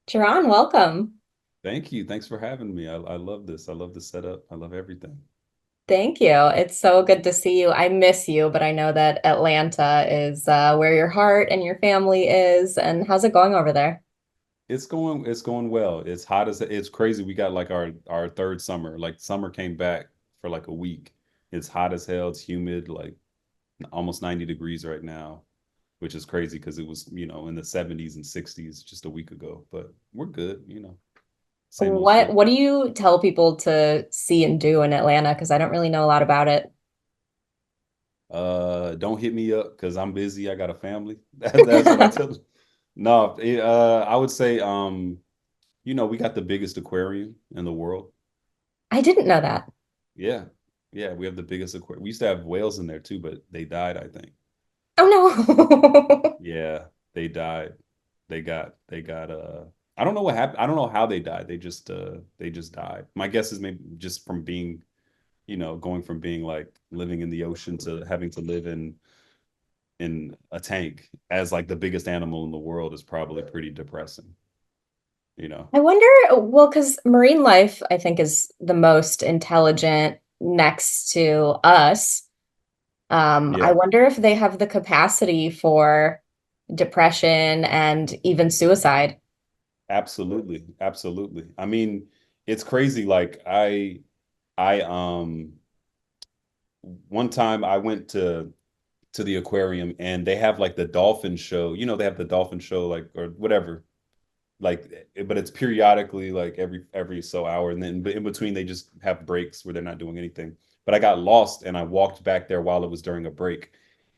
Jerron, welcome. Thank you. Thanks for having me. I love this. I love the setup. I love everything. Thank you. It's so good to see you. I miss you, but I know that Atlanta is where your heart and your family is. And how's it going over there? It's going well. It's hot as it's crazy. We got like our third summer. Like summer came back for like a week. It's hot as hell. It's humid, like almost 90 degrees right now, which is crazy because it was, in the 70s and 60s just a week ago. But we're good. Same old What shit. what do you tell people to see and do in Atlanta? Because I don't really know a lot about it. Don't hit me up because I'm busy. I got a family. That's what I tell them. No, I would say we got the biggest aquarium in the world. I didn't know that. Yeah. Yeah, we have the biggest aquarium. We used to have whales in there too, but they died, I think. Oh no. Yeah, they died. They got I don't know what happened. I don't know how they died. They just died. My guess is maybe just from being, going from being like living in the ocean to having to live in a tank as like the biggest animal in the world is probably pretty depressing, you know. I wonder, well, because marine life, I think, is the most intelligent next to us. I Yeah. wonder if they have the capacity for depression and even suicide. Absolutely, absolutely. I mean, it's crazy. Like I one time I went to the aquarium and they have like the dolphin show. They have the dolphin show like or whatever. Like, but it's periodically like every so hour, and then in between they just have breaks where they're not doing anything. But I got lost and I walked back there while it was during a break,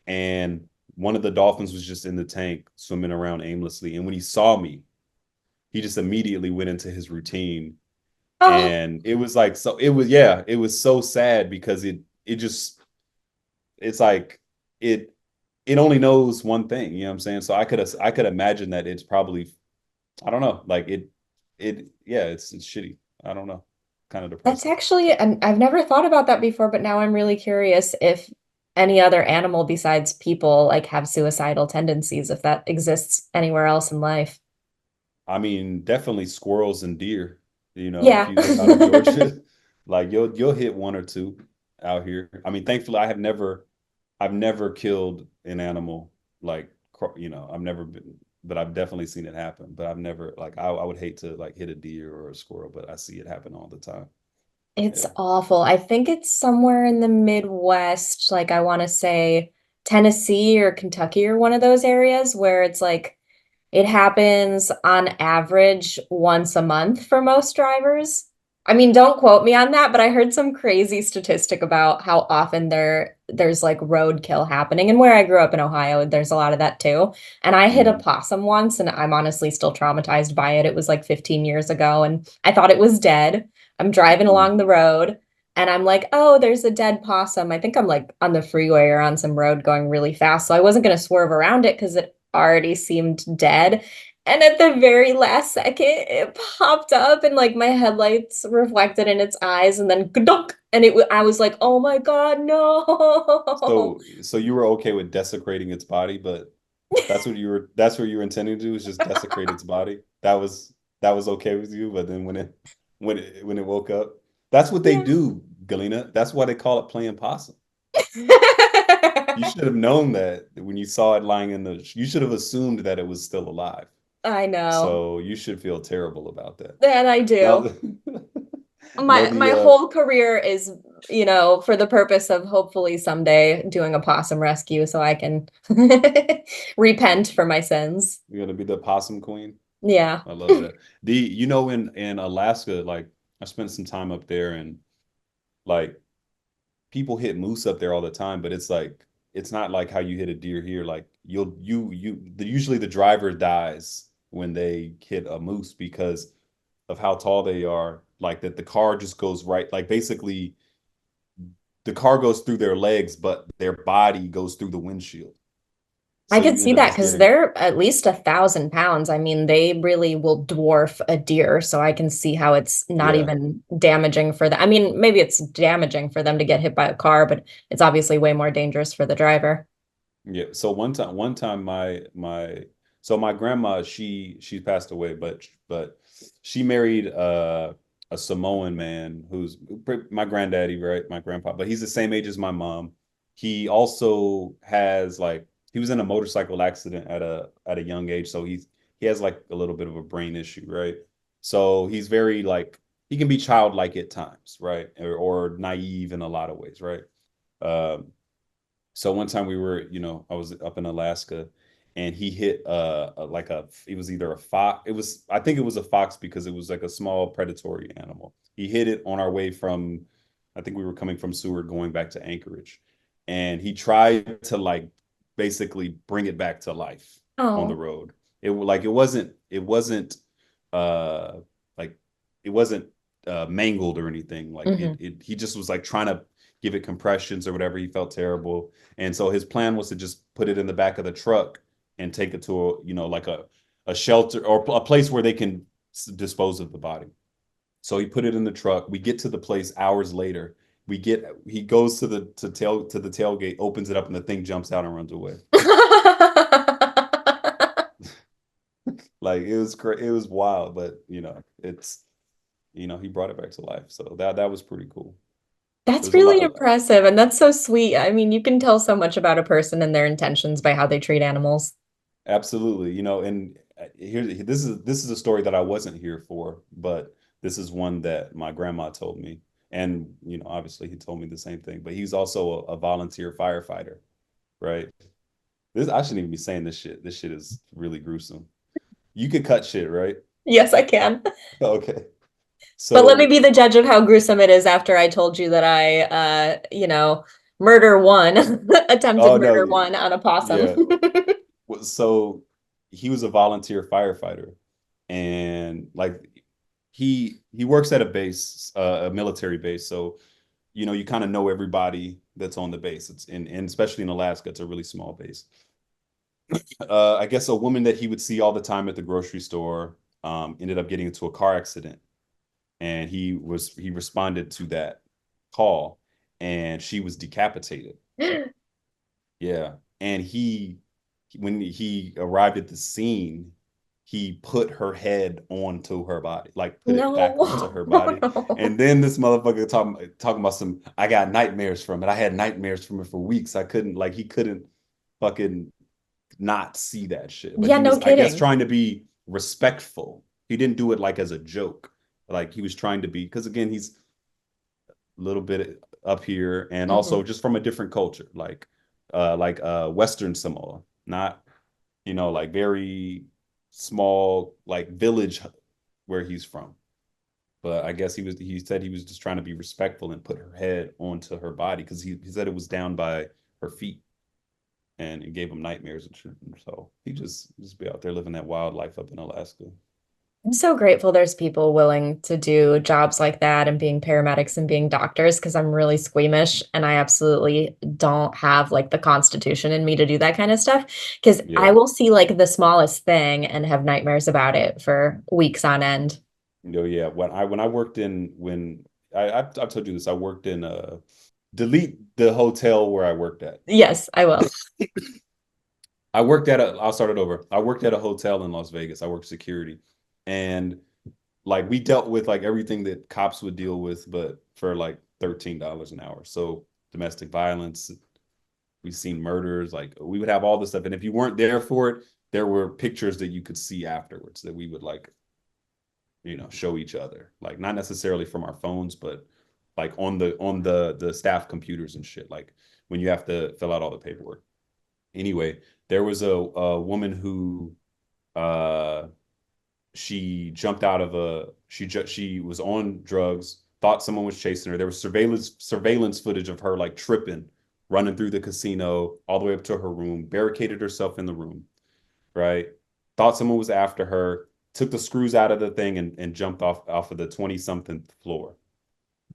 and one of the dolphins was just in the tank swimming around aimlessly. And when he saw me, he just immediately went into his routine, Oh, and it was like so it was yeah it was so sad because it just it's like it it only knows one thing, you know what I'm saying? So I could imagine that it's probably, I don't know, like yeah, it's shitty. I don't know, kind of that's depressing. actually, I've never thought about that before, but now I'm really curious if any other animal besides people like have suicidal tendencies, if that exists anywhere else in life. I mean, definitely squirrels and deer. If Yeah. you live out in Georgia, like you'll hit one or two out here. I mean, thankfully, I've never killed an animal like I've never been, but I've definitely seen it happen. But I've never like I would hate to like hit a deer or a squirrel, but I see it happen all the time. It's Yeah. awful. I think it's somewhere in the Midwest, like I want to say Tennessee or Kentucky or one of those areas where it's like it happens on average once a month for most drivers. I mean, don't quote me on that, but I heard some crazy statistic about how often there's like roadkill happening. And where I grew up in Ohio, there's a lot of that too. And I hit a Mhm. possum once and I'm honestly still traumatized by it. It was like 15 years ago and I thought it was dead. I'm driving Mhm. along the road and I'm like, oh, there's a dead possum. I think I'm like on the freeway or on some road going really fast. So I wasn't going to swerve around it because it already seemed dead. And at the very last second, it popped up and like my headlights reflected in its eyes and then dunk. And I was like, oh my God, no. So you were okay with desecrating its body, but that's what you were intending to do, is just desecrate its body. That was okay with you, but then when it woke up, that's what they Yeah. do, Galina. That's why they call it playing possum. You should have known that when you saw it lying you should have assumed that it was still alive. I know. So you should feel terrible about that. And I Now, do. no, My whole career is, for the purpose of hopefully someday doing a possum rescue so I can repent for my sins. you're gonna be the possum queen. Yeah. I love that. In Alaska, like I spent some time up there, and like people hit moose up there all the time, but it's like it's not like how you hit a deer here. Like usually the driver dies when they hit a moose because of how tall they are. Like that the car just goes right, like basically the car goes through their legs, but their body goes through the windshield. I So could you see end up that just because getting, they're at least 1,000 pounds. I mean, they really will dwarf a deer. So I can see how it's not yeah. even damaging for them. I mean, maybe it's damaging for them to get hit by a car, but it's obviously way more dangerous for the driver. Yeah. So one time So my grandma, she passed away, but she married a Samoan man who's my granddaddy, right? My grandpa, but he's the same age as my mom. He also has like he was in a motorcycle accident at a young age, so he has like a little bit of a brain issue, right? So he's very like he can be childlike at times, right? Or naive in a lot of ways, right? Um, so one time we were, I was up in Alaska and he hit like it was either a fox. I think it was a fox because it was like a small predatory animal. He hit it on our way from, I think we were coming from Seward going back to Anchorage. And he tried to like basically bring it back to life on the Oh. road. It wasn't uh like it wasn't mangled or anything. Like Hmm. he just was like trying to give it compressions or whatever. He felt terrible. And so his plan was to just put it in the back of the truck and take it to like a shelter or a place where they can dispose of the body. So he put it in the truck. We get to the place hours later. He goes to the tailgate, opens it up, and the thing jumps out and runs away. Like it was wild, but he brought it back to life. So that was pretty cool. That's There's a really lot. impressive, and that's so sweet. I mean, you can tell so much about a person and their intentions by how they treat animals. Absolutely. And here this is a story that I wasn't here for, but this is one that my grandma told me. And obviously he told me the same thing, but he's also a volunteer firefighter, right? This I shouldn't even be saying this shit. This shit is really gruesome. You could cut shit, right? Yes, I can. Okay. But let me So, be the judge of how gruesome it is after I told you that murder one, attempted oh no, murder one on a possum. yeah. So he was a volunteer firefighter, and like he works at a base, a military base. So you kind of know everybody that's on the base. It's and especially in Alaska, it's a really small base. I guess a woman that he would see all the time at the grocery store ended up getting into a car accident, and he responded to that call, and she was decapitated. Yeah. And when he arrived at the scene, he put her head onto her body, like put it back onto No. her body. And then this motherfucker talking about I got nightmares from it. I had nightmares from it for weeks. He couldn't fucking not see that shit. But Yeah, he no was, I guess, kidding. trying to be respectful. He didn't do it like as a joke. Like he was trying to be, because again, he's a little bit up here and also Mhm. just from a different culture, like Western Samoa, not like very small like village where he's from. But I guess he said he was just trying to be respectful and put her head onto her body because he said it was down by her feet and it gave him nightmares and shit. So he just be out there living that wild life up in Alaska. I'm so grateful there's people willing to do jobs like that and being paramedics and being doctors because I'm really squeamish and I absolutely don't have like the constitution in me to do that kind of stuff. Because I Yeah. will see like the smallest thing and have nightmares about it for weeks on end. Yeah. When I worked in when I've told you this, I worked in delete the hotel where I worked at. Yes, I will. I'll start it over. I worked at a hotel in Las Vegas. I worked security. And like we dealt with like everything that cops would deal with, but for like $13 an hour. So domestic violence, we've seen murders, like we would have all this stuff. And if you weren't there for it, there were pictures that you could see afterwards that we would like, show each other. Like not necessarily from our phones, but like on the staff computers and shit, like when you have to fill out all the paperwork. Anyway, there was a woman who uh she jumped out of she was on drugs, thought someone was chasing her. There was surveillance footage of her like tripping, running through the casino all the way up to her room, barricaded herself in the room, right? Thought someone was after her, took the screws out of the thing and jumped off of the 20 something floor.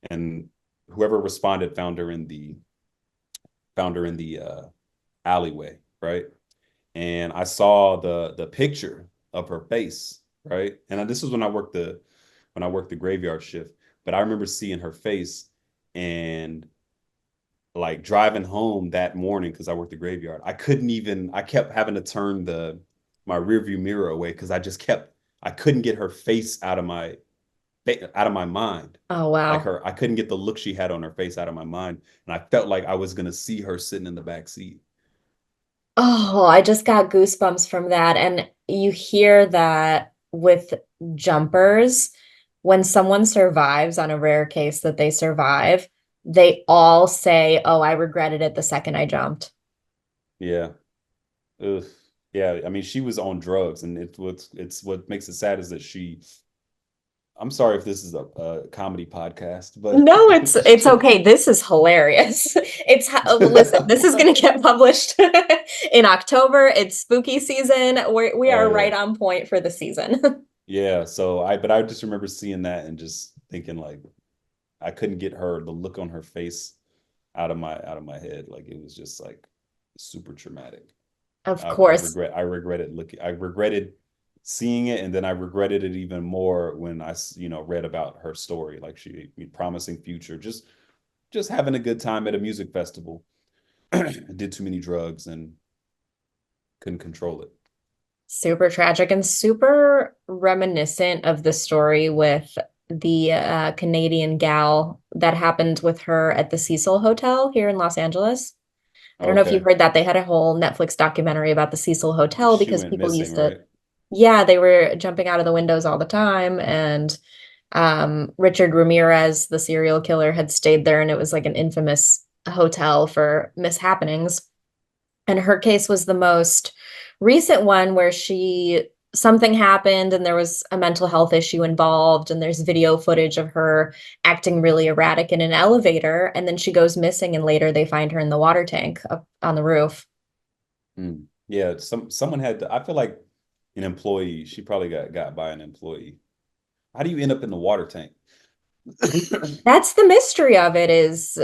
And whoever responded found her in the alleyway, right? And I saw the picture of her face, right? And this was when I worked the graveyard shift, but I remember seeing her face and like driving home that morning because I worked the graveyard. I kept having to turn my rearview mirror away because I couldn't get her face out of my mind. Oh, Like wow. I couldn't get the look she had on her face out of my mind, and I felt like I was gonna see her sitting in the back seat. Oh, I just got goosebumps from that. And you hear that with jumpers, when someone survives on a rare case that they survive, they all say, "Oh, I regretted it the second I jumped." Yeah. Ugh. Yeah, I mean, she was on drugs, and it's what makes it sad is that I'm sorry if this is a comedy podcast, but No, it's okay. This is hilarious. Listen, this is going to get published in October. It's spooky season. We oh are yeah, right on point for the season. yeah. So I just remember seeing that and just thinking like I couldn't get the look on her face out of my head. Like it was just like super traumatic. Of course. I regretted seeing it, and then I regretted it even more when read about her story, like she promising future, just having a good time at a music festival. Did too many drugs and couldn't control it. Super tragic and super reminiscent of the story with the Canadian gal that happened with her at the Cecil Hotel here in Los Angeles. I don't know if you've Okay. heard that. They had a whole Netflix documentary about the Cecil Hotel She because went people missing, used to, right? yeah, they were jumping out of the windows all the time. And Richard Ramirez, the serial killer, had stayed there, and it was like an infamous hotel for mishappenings. And her case was the most recent one where something happened and there was a mental health issue involved, and there's video footage of her acting really erratic in an elevator, and then she goes missing, and later they find her in the water tank up on the roof. Yeah, someone had to, I feel like an employee, she probably got by an employee. How do you end up in the water tank? That's the mystery of it, is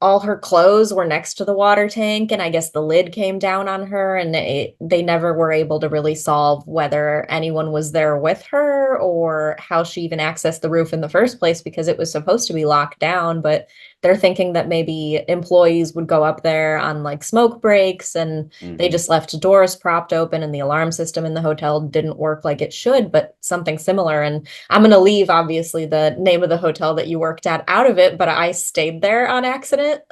all her clothes were next to the water tank, and I guess the lid came down on her, and they never were able to really solve whether anyone was there with her or how she even accessed the roof in the first place, because it was supposed to be locked down. But they're thinking that maybe employees would go up there on like smoke breaks, and they Hmm. just left doors propped open, and the alarm system in the hotel didn't work like it should, but something similar. And I'm going to leave, obviously, the name of the hotel that you worked at out of it, but I stayed there on accident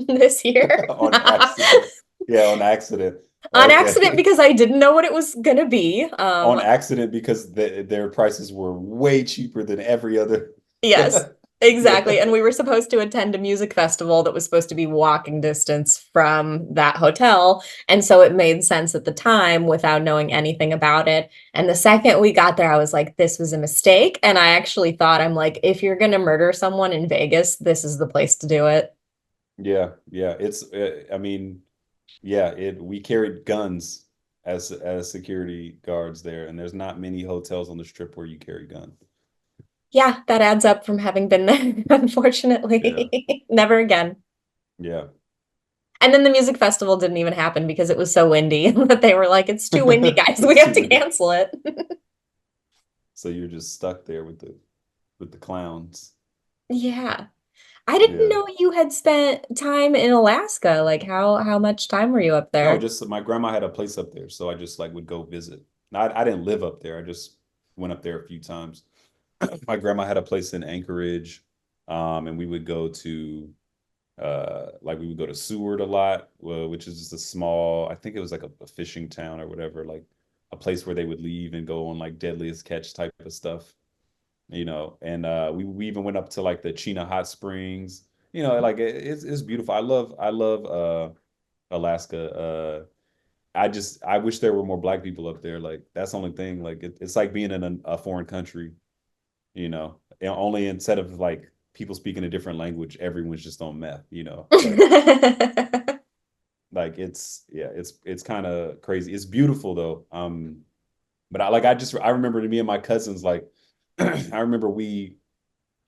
this year. On accident. Yeah, on accident. On accident Okay. because I didn't know what it was going to be. On accident because their prices were way cheaper than every other. Yes, exactly. Yeah. And we were supposed to attend a music festival that was supposed to be walking distance from that hotel. And so it made sense at the time without knowing anything about it. And the second we got there, I was like, this was a mistake. And I actually thought, I'm like, if you're going to murder someone in Vegas, this is the place to do it. Yeah, yeah. I mean, yeah, we carried guns as security guards there, and there's not many hotels on the strip where you carry guns. Yeah, that adds up from having been there, Yeah, unfortunately. Never again. yeah. And then the music festival didn't even happen because it was so windy that they were like, it's too windy, guys. We It's have too to windy. cancel it. So you're just stuck there with the clowns. Yeah. I didn't Yeah. know you had spent time in Alaska. Like how much time were you up No, there? just my grandma had a place up there, so I just like would go visit. I didn't live up there. I just went up there a few times. My grandma had a place in Anchorage, and we would go to we would go to Seward a lot, which is just a small, I think it was like a fishing town or whatever, like a place where they would leave and go on like deadliest catch type of stuff, and we even went up to like the Chena hot springs, like it's beautiful. I love Alaska. I wish there were more black people up there. Like that's the only thing. Like it's like being in a foreign country, and only instead of like people speaking a different language, everyone's just on meth, like it's, it's kind of crazy. It's beautiful though. But I remember me and my cousins, like, I remember we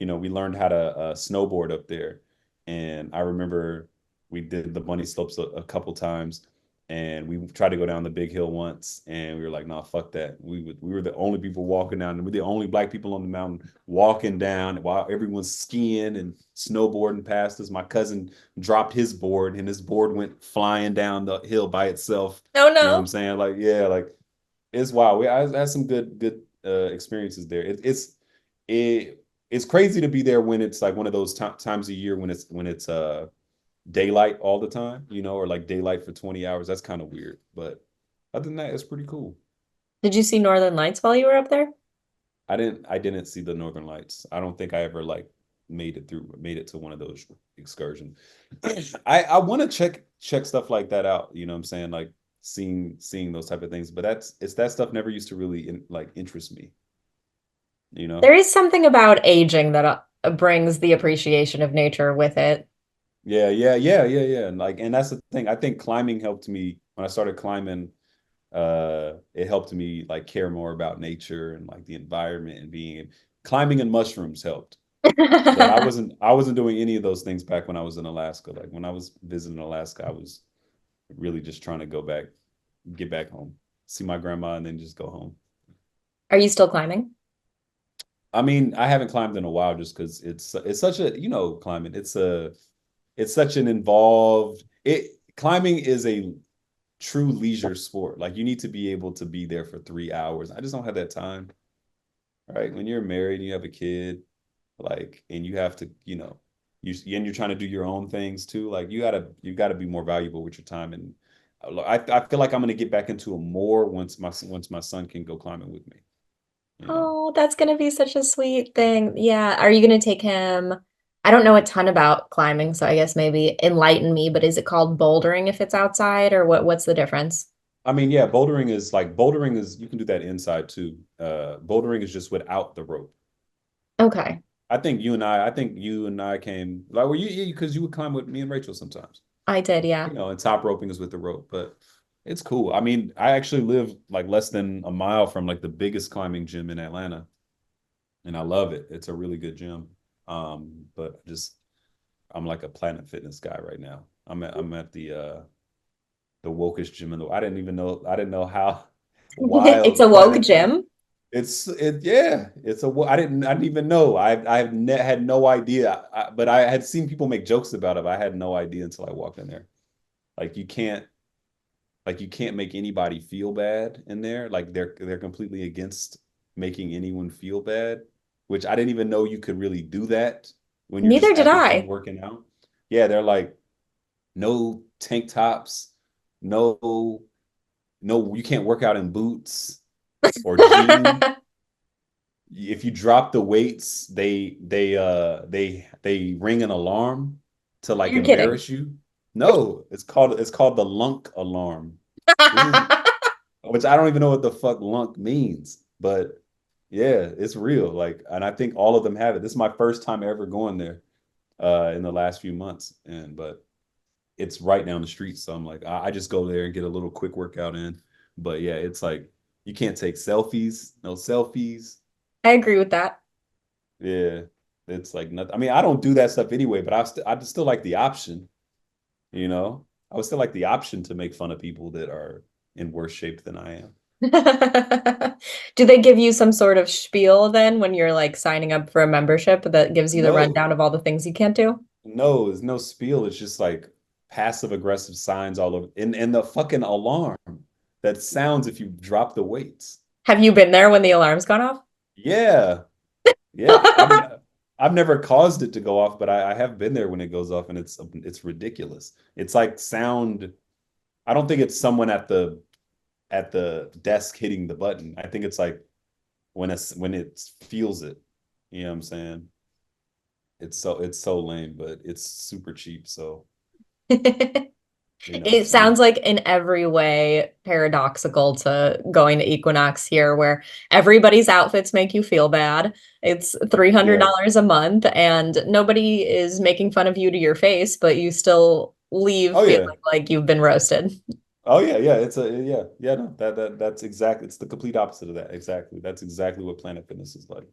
learned how to snowboard up there, and I remember we did the bunny slopes a couple times, and we tried to go down the big hill once, and we were like, "Nah, fuck that." We were the only people walking down, and we're the only black people on the mountain walking down while everyone's skiing and snowboarding past us. My cousin dropped his board, and his board went flying down the hill by itself. Oh You know what I'm no. saying? Like, yeah, like. It's wild. I had some good experiences there. It's crazy to be there when it's like one of those times a year when it's daylight all the time, or like daylight for 20 hours. That's kind of weird. But other than that, it's pretty cool. Did you see Northern Lights while you were up there? I didn't see the Northern Lights. I don't think I ever like made it to one of those excursions. I want to check stuff like that out. You know what I'm saying? Like seeing those type of things. But it's that stuff never used to really like interest me, you know? There is something about aging that brings the appreciation of nature with it. Yeah. And that's the thing. I think climbing helped me when I started climbing. It helped me like care more about nature and like the environment and being climbing and mushrooms helped. But I wasn't doing any of those things back when I was in Alaska. Like when I was visiting Alaska, I was really just trying to get back home, see my grandma, and then just go home. Are you still climbing? I mean, I haven't climbed in a while just because it's such a climbing. It's such an involved it climbing is a true leisure sport. Like you need to be able to be there for 3 hours. I just don't have that time. Right? When you're married and you have a kid, like, and you have to, you're trying to do your own things too. Like you gotta be more valuable with your time. And I feel like I'm gonna get back into it more once my son can go climbing with me. You know. Oh, that's gonna be such a sweet thing. Yeah. Are you gonna take him? I don't know a ton about climbing, so I guess maybe enlighten me, but is it called bouldering if it's outside, or what's the difference? I mean, yeah, bouldering is you can do that inside too. Bouldering is just without the rope. Okay. I think you and I came like well you because you would climb with me and Rachel sometimes. I did, yeah. And top roping is with the rope, but it's cool. I mean, I actually live like less than a mile from like the biggest climbing gym in Atlanta, and I love it. It's a really good gym. But just I'm like a Planet Fitness guy right now. I'm at the wokest gym in the. I didn't know how It's wild a woke Planet. gym. Yeah. I didn't even know. Had no idea. But I had seen people make jokes about it. But I had no idea until I walked in there. Like you can't make anybody feel bad in there. Like they're completely against making anyone feel bad, which I didn't even know you could really do that when you're Neither just did at the gym I. working out. Yeah, they're like no tank tops, no no you can't work out in boots or jeans. If you drop the weights, they ring an alarm to like You're kidding. embarrass you. No, it's called the lunk alarm. This is which I don't even know what the fuck lunk means, but yeah, it's real. Like, and I think all of them have it. This is my first time ever going there in the last few months, and but it's right down the street, so I'm like, I just go there and get a little quick workout in. But yeah, it's like you can't take selfies, no selfies. I agree with that. Yeah, it's like nothing. I mean, I don't do that stuff anyway, but I just still like the option. You know, I would still like the option to make fun of people that are in worse shape than I am. Do they give you some sort of spiel then when you're like signing up for a membership that gives you the No, rundown of all the things you can't do? no, it's no spiel. It's just like passive aggressive signs all over, and the fucking alarm that sounds if you drop the weights. Have you been there when the alarm's gone off? Yeah, yeah. I've never caused it to go off, but I have been there when it goes off, and it's ridiculous. It's like sound. I don't think it's someone at the desk hitting the button. I think it's like when it feels it. You know what I'm saying? It's so lame, but it's super cheap. So It you sounds like in every way paradoxical to going to Equinox here, where everybody's outfits make you feel bad. It's yeah. $300 a month, and nobody is making fun of you to your face, but you still leave Oh feeling yeah. like you've been roasted. Oh yeah. Yeah. No, that's exactly. It's the complete opposite of that. Exactly. That's exactly what Planet Fitness is like.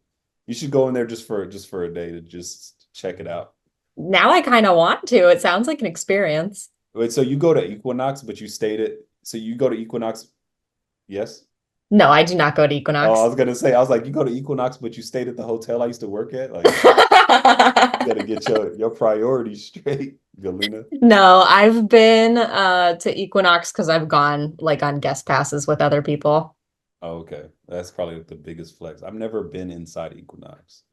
You should go in there just for a day to just check it out. Now I kind of want to. It sounds like an experience. Wait, so you go to Equinox, but you stayed at so you go to Equinox, yes? No, I do not go to Oh, I Equinox. was gonna say, I was like, you go to Equinox, but you stayed at the hotel I used to work at. Like, you gotta get your priorities straight, Galina. No, I've been to Equinox because I've gone like on guest passes with other people. Oh, okay. That's probably the biggest flex. I've never been inside Equinox.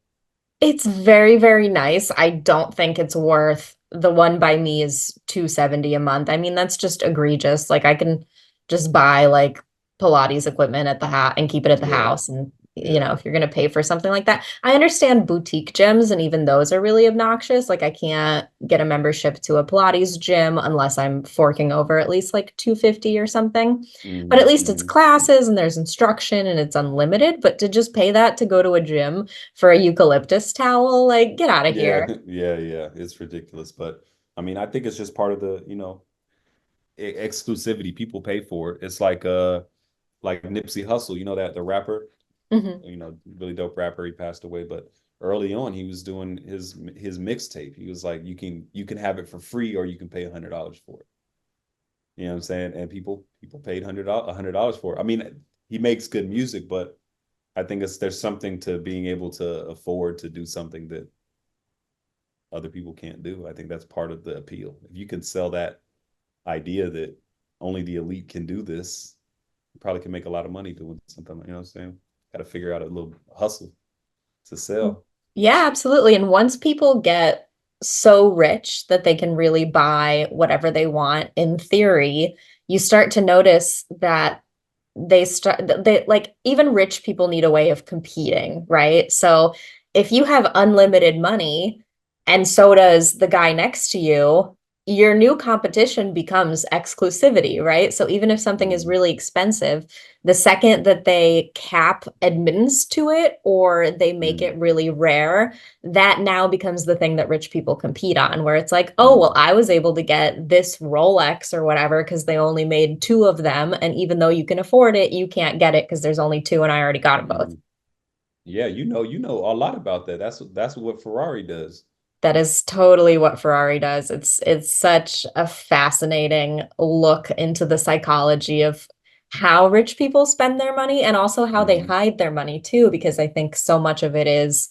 It's very, very nice. I don't think it's worth the one by me is 270 a month. I mean, that's just egregious. Like I can just buy like Pilates equipment at the house and keep it at the Yeah, house. And yeah. if you're gonna pay for something like that, I understand boutique gyms and even those are really obnoxious. Like I can't get a membership to a Pilates gym unless I'm forking over at least like 250 or something. But at Hmm, least it's hmm. classes and there's instruction and it's unlimited. But to just pay that to go to a gym for a eucalyptus towel. Like, get out of Yeah, here. yeah, yeah. It's ridiculous, but I mean, I think it's just part of the, exclusivity. People pay for it. It's like Nipsey Hussle, that the rapper, Mhm. really dope rapper. He passed away, but early on he was doing his mixtape. He was like, you can have it for free or you can pay $100 for it. You know what I'm saying? And people paid $100 for it. I mean, he makes good music, but I think there's something to being able to afford to do something that other people can't do. I think that's part of the appeal. If you can sell that idea that only the elite can do this, you probably can make a lot of money doing something. You know what I'm saying? Got to figure out a little hustle to sell. Yeah, absolutely. And once people get so rich that they can really buy whatever they want, in theory, you start to notice that they like even rich people need a way of competing, right? So if you have unlimited money and so does the guy next to you, your new competition becomes exclusivity, right? So even if something is Mm, really expensive, the second that they cap admittance to it or they make mm, it really rare, that now becomes the thing that rich people compete on, where it's like, oh, well, mm, I was able to get this Rolex or whatever because they only made two of them. And even though you can afford it, you can't get it because there's only two and I already got them both. mm. Yeah, you know a lot about that. That's what Ferrari does. That is totally what Ferrari does. It's such a fascinating look into the psychology of how rich people spend their money and also how they Hmm. hide their money too, because I think so much of it is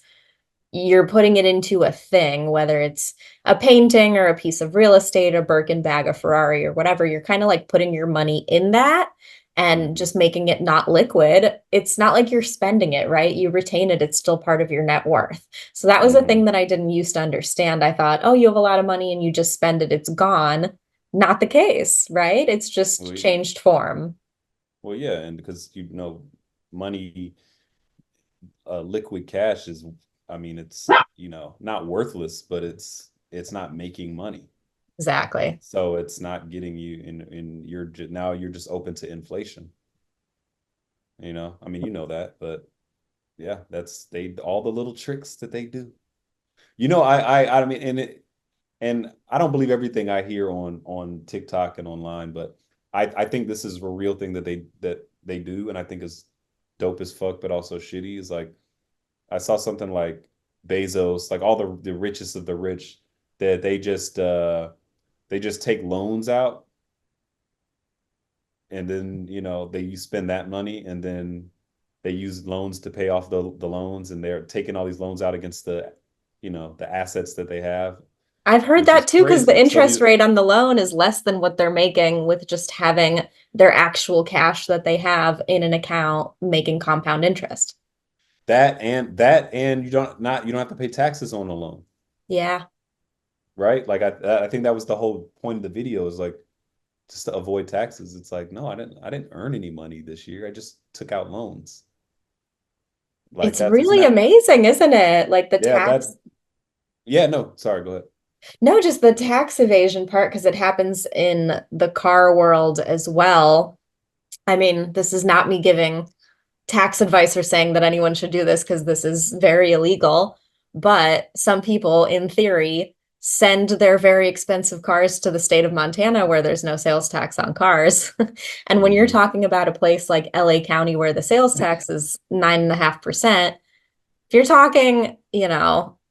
you're putting it into a thing, whether it's a painting or a piece of real estate, a Birkin bag, a Ferrari, or whatever. You're kind of like putting your money in that and Hmm. just making it not liquid. It's not like you're spending it, right? You retain it, it's still part of your net worth. So that was a thing Hmm. that I didn't used to understand. I thought, oh, you have a lot of money and you just spend it, it's gone. Not the case, right? It's just Well, changed form. well, yeah, and because money, liquid cash is, I mean, it's not worthless, but it's not making money. Exactly. So it's not getting you now you're just open to inflation. I mean, you know that, but yeah, that's they all the little tricks that they do. I mean, and I don't believe everything I hear on TikTok and online, but I think this is a real thing that they do, and I think is dope as fuck, but also shitty. Is like I saw something like Bezos, like all the richest of the rich, that they just take loans out, and then they spend that money, and then they use loans to pay off the loans, and they're taking all these loans out against the assets that they have, I've heard which is that too, because the crazy. So interest the rate on the loan is less than what they're making with just having their actual cash that they have in an account making compound interest. that and you don't have to pay taxes on the loan, Yeah, right? Like I think that was the whole point of the video, is like just to avoid taxes. It's like, no, I didn't earn any money this year. I just took out loans. Like it's that's isn't really that amazing, isn't it? Like the yeah, tax, no, sorry, go ahead. no, just the tax evasion part, because it happens in the car world as well. I mean, this is not me giving tax advice or saying that anyone should do this because this is very illegal. But some people, in theory, send their very expensive cars to the state of Montana where there's no sales tax on cars. And when you're Hmm. talking about a place like LA County where the sales tax is 9.5%, if you're talking,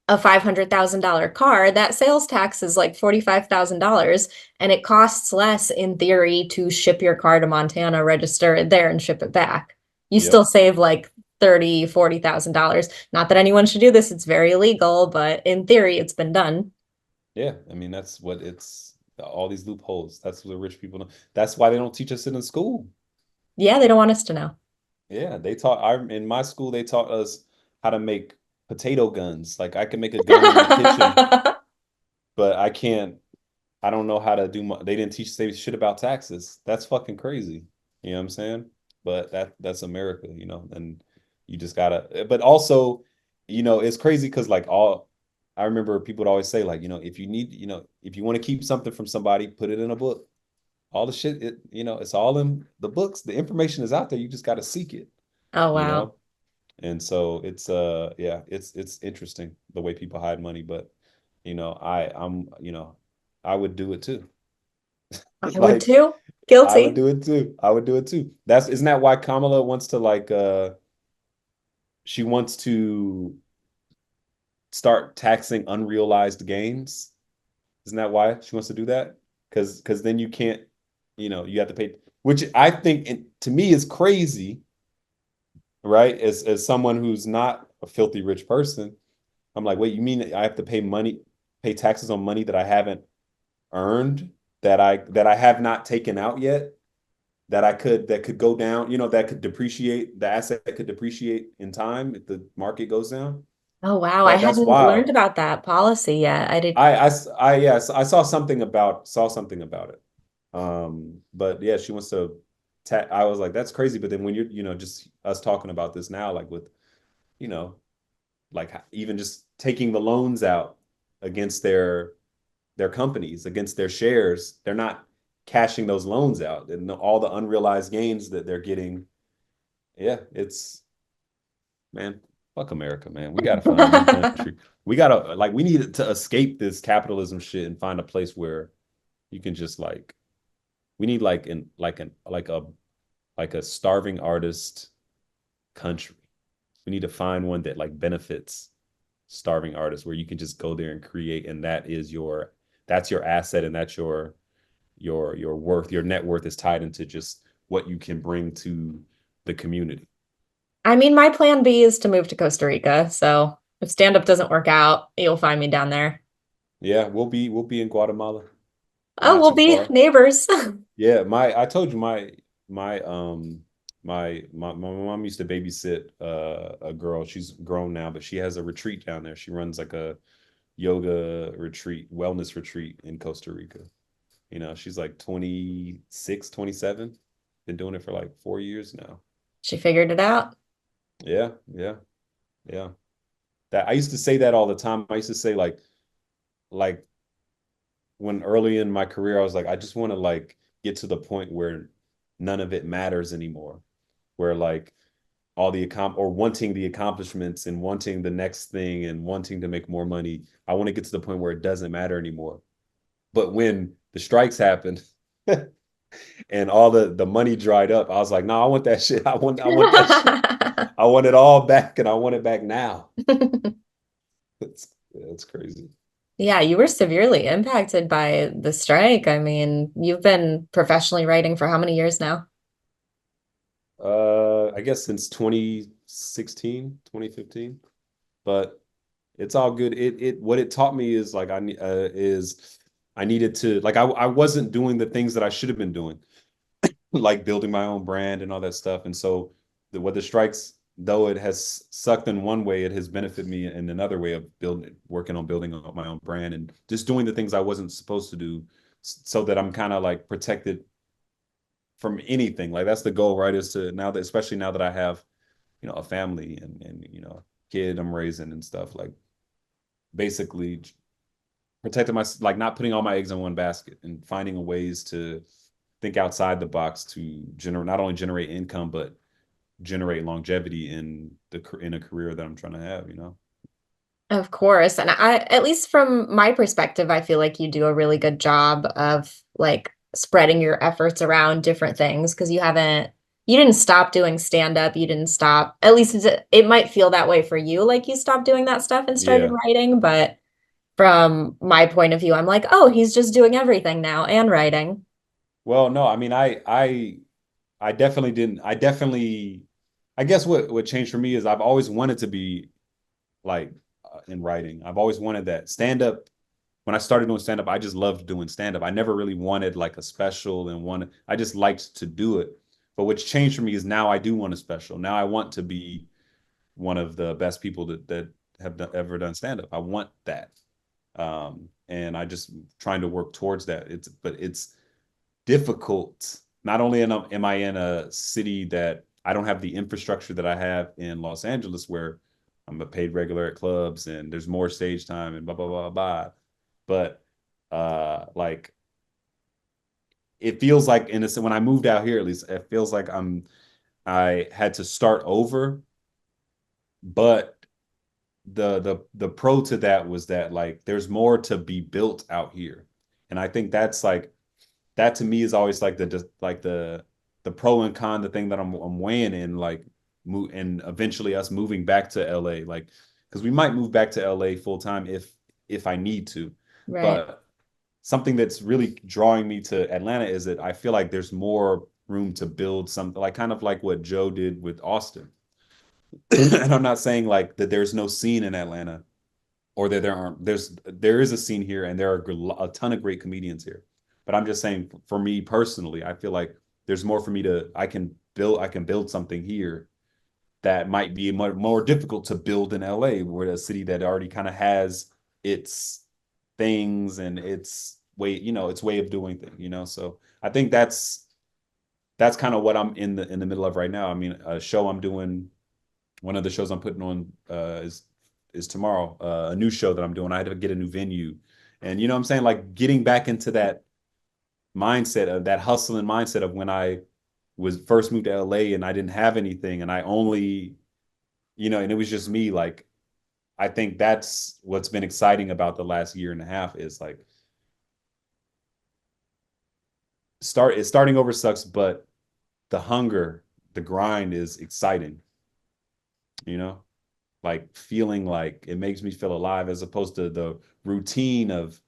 a $500,000 car, that sales tax is like $45,000 and it costs less in theory to ship your car to Montana, register it there and ship it back. You still Yep. save like 30, $40,000. Not that anyone should do this, it's very illegal, but in theory it's been done. Yeah, I mean that's what it's all these loopholes. That's what the rich people know. That's why they don't teach us it in school. Yeah, they don't want us to know. Yeah, they taught I in my school they taught us how to make potato guns. Like I can make a gun in my kitchen, but I don't know how to do they didn't teach say shit about taxes. That's fucking crazy. You know what I'm saying? But that's America, you know, and you just gotta but also, you know, it's crazy because like all I remember people would always say, like, you know, if you need, you know, if you want to keep something from somebody, put it in a book. All the shit, you know, it's all in the books. The information is out there. You just got to seek it, Oh, you wow. know? And so it's yeah, it's interesting the way people hide money, but you know, I'm, you know, I would do it too. I would Like too. I would Guilty. do it too. I would do it too. That's isn't that why Kamala wants to like she wants to start taxing unrealized gains? Isn't that why she wants to do that? Because then you can't, you know, you have to pay, which I think to me is crazy, right? As someone who's not a filthy rich person, I'm like, wait, you mean I have to pay money, pay taxes on money that I haven't earned, that I have not taken out yet, that could go down, you know, that could depreciate, the asset could depreciate in time if the market goes down. Oh, wow. I That's hadn't learned wild. about that policy yet. I did. Yes, I saw something about it. But yeah, she wants to. I was like, that's crazy. But then when you're, you know, just us talking about this now, like with, you know, like even just taking the loans out against their companies, against their shares, they're not cashing those loans out, and all the unrealized gains that they're getting. Yeah, it's man, fuck America, man. We gotta find a new country. We gotta like we need to escape this capitalism shit and find a place where you can just like we need like a starving artist country. We need to find one that like benefits starving artists where you can just go there and create, and that's your asset, and that's your worth. Your net worth is tied into just what you can bring to the community. I mean, my plan B is to move to Costa Rica. So if stand-up doesn't work out, you'll find me down there. Yeah, we'll be in Guatemala. Oh, Not we'll too be far. neighbors. Yeah, I told you my mom used to babysit a girl. She's grown now, but she has a retreat down there. She runs like a yoga retreat, wellness retreat in Costa Rica. You know, she's like 26, 27. Been doing it for like 4 years now. She figured it out. Yeah, yeah, yeah. That I used to say that all the time. I used to say like when early in my career, I was like, I just want to like get to the point where none of it matters anymore. Where like all the or wanting the accomplishments and wanting the next thing and wanting to make more money. I want to get to the point where it doesn't matter anymore. But when the strikes happened and all the money dried up, I was like, no, I want that shit. I want that shit. I want it all back, and I want it back now. It's crazy. Yeah, you were severely impacted by the strike. I mean, you've been professionally writing for how many years now? I guess since 2016, 2015. But it's all good. It what it taught me is like is I needed to like I wasn't doing the things that I should have been doing, like building my own brand and all that stuff. And so what the strikes, though it has sucked in one way, it has benefited me in another way of working on building my own brand and just doing the things I wasn't supposed to do, so that I'm kind of like protected from anything. Like that's the goal, right? Is to now that especially now that I have, you know, a family and you know, kid I'm raising and stuff, like basically protecting my like not putting all my eggs in one basket and finding ways to think outside the box to generate not only generate income but generate longevity in a career that I'm trying to have, you know. Of course. And at least from my perspective, I feel like you do a really good job of like spreading your efforts around different things because you didn't stop doing stand up. You didn't stop, at least it might feel that way for you, like you stopped doing that stuff and started Yeah. writing. But from my point of view, I'm like, oh, he's just doing everything now and writing. Well, no, I mean I definitely didn't. I guess what changed for me is I've always wanted to be like in writing. I've always wanted that. Stand up, when I started doing stand up, I just loved doing stand up. I never really wanted like a special and one. I just liked to do it. But what's changed for me is now I do want a special. Now I want to be one of the best people that have ever done stand up. I want that. And I just trying to work towards that. But it's difficult. Not only am I in a city that I don't have the infrastructure that I have in Los Angeles, where I'm a paid regular at clubs and there's more stage time and blah blah blah blah. But like it feels like in a when I moved out here, at least it feels like I had to start over. But the pro to that was that like there's more to be built out here, and I think that's like that to me is always like the pro and con, the thing that I'm weighing in, like move and eventually us moving back to LA, like because we might move back to LA full time if I need to, Right. but something that's really drawing me to Atlanta is that I feel like there's more room to build something like kind of like what Joe did with Austin. And I'm not saying like that there's no scene in Atlanta or that there is a scene here and there are a ton of great comedians here. But I'm just saying for me personally, I feel like there's more for me to I can build something here that might be more difficult to build in LA, where a city that already kind of has its things and its way, its way of doing things. So I think that's kind of what I'm in the middle of right now. I mean, a show I'm doing, one of the shows I'm putting on is tomorrow, a new show that I'm doing. I had to get a new venue, and you know what I'm saying, like getting back into that mindset of that hustling mindset of when I was first moved to LA and I didn't have anything and I only, and it was just me. Like I think that's what's been exciting about the last year and a half is like starting over sucks, but the hunger, the grind is exciting, you know? Like feeling like it makes me feel alive as opposed to the routine of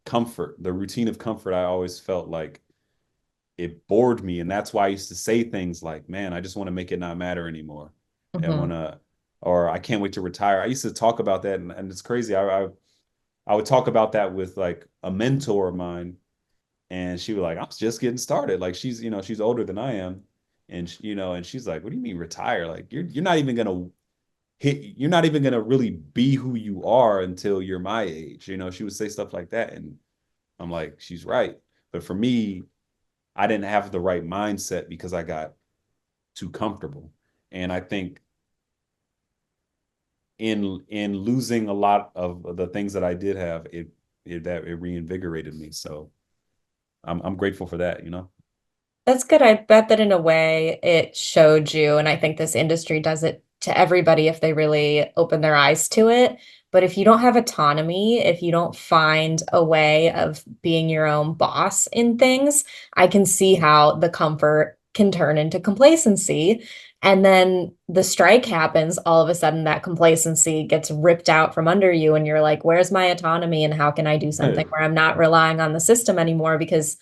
comfort. The routine of comfort, I always felt like it bored me. And that's why I used to say things like, man, I just want to make it not matter anymore. I want Hmm. to, or I can't wait to retire. I used to talk about that. And it's crazy. I would talk about that with like a mentor of mine. And she was like, I'm just getting started. Like she's older than I am. And, and she's like, what do you mean retire? Like you're not even going to you're not even going to really be who you are until you're my age. She would say stuff like that. And I'm like, she's right. But for me, I didn't have the right mindset because I got too comfortable. And I think in losing a lot of the things that I did have, it reinvigorated me. So I'm grateful for that. That's good. I bet that in a way it showed you, and I think this industry does it to everybody if they really open their eyes to it. But if you don't have autonomy, if you don't find a way of being your own boss in things, I can see how the comfort can turn into complacency. And then the strike happens, all of a sudden that complacency gets ripped out from under you, and you're like, where's my autonomy and how can I do something where I'm not relying on the system anymore? Because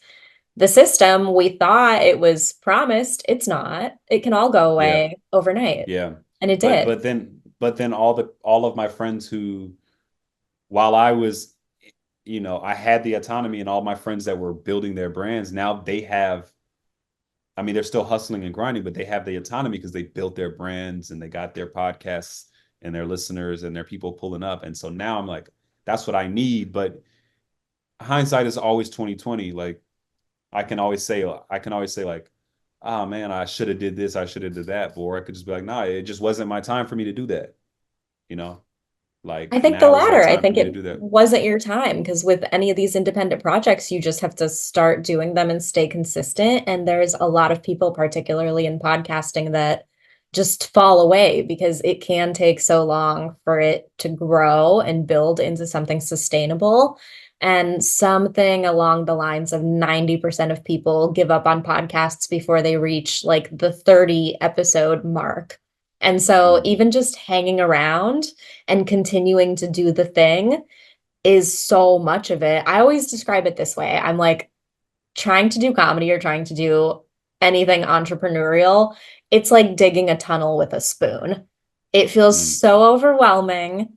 the system we thought it was promised, it's not. It can all go Yeah, away overnight. yeah. And it But did. but then all of my friends who, while I was, I had the autonomy, and all my friends that were building their brands, now they have, I mean, they're still hustling and grinding, but they have the autonomy because they built their brands and they got their podcasts and their listeners and their people pulling up. And so now I'm like, that's what I need. But hindsight is always 2020. Like I can always say like, oh man, I should have did this, I should have did that. Or I could just be like, nah, it just wasn't my time for me to do that. You know, I like think the now is that latter. I time for think me to it do that. wasn't your time because with any of these independent projects, you just have to start doing them and stay consistent. And there's a lot of people, particularly in podcasting, that just fall away because it can take so long for it to grow and build into something sustainable. And something along the lines of 90% of people give up on podcasts before they reach like the 30 episode mark. And so Mm-hmm. even just hanging around and continuing to do the thing is so much of it. I always describe it this way. I'm like trying to do comedy or trying to do anything entrepreneurial. It's like digging a tunnel with a spoon. It feels Mm-hmm. so overwhelming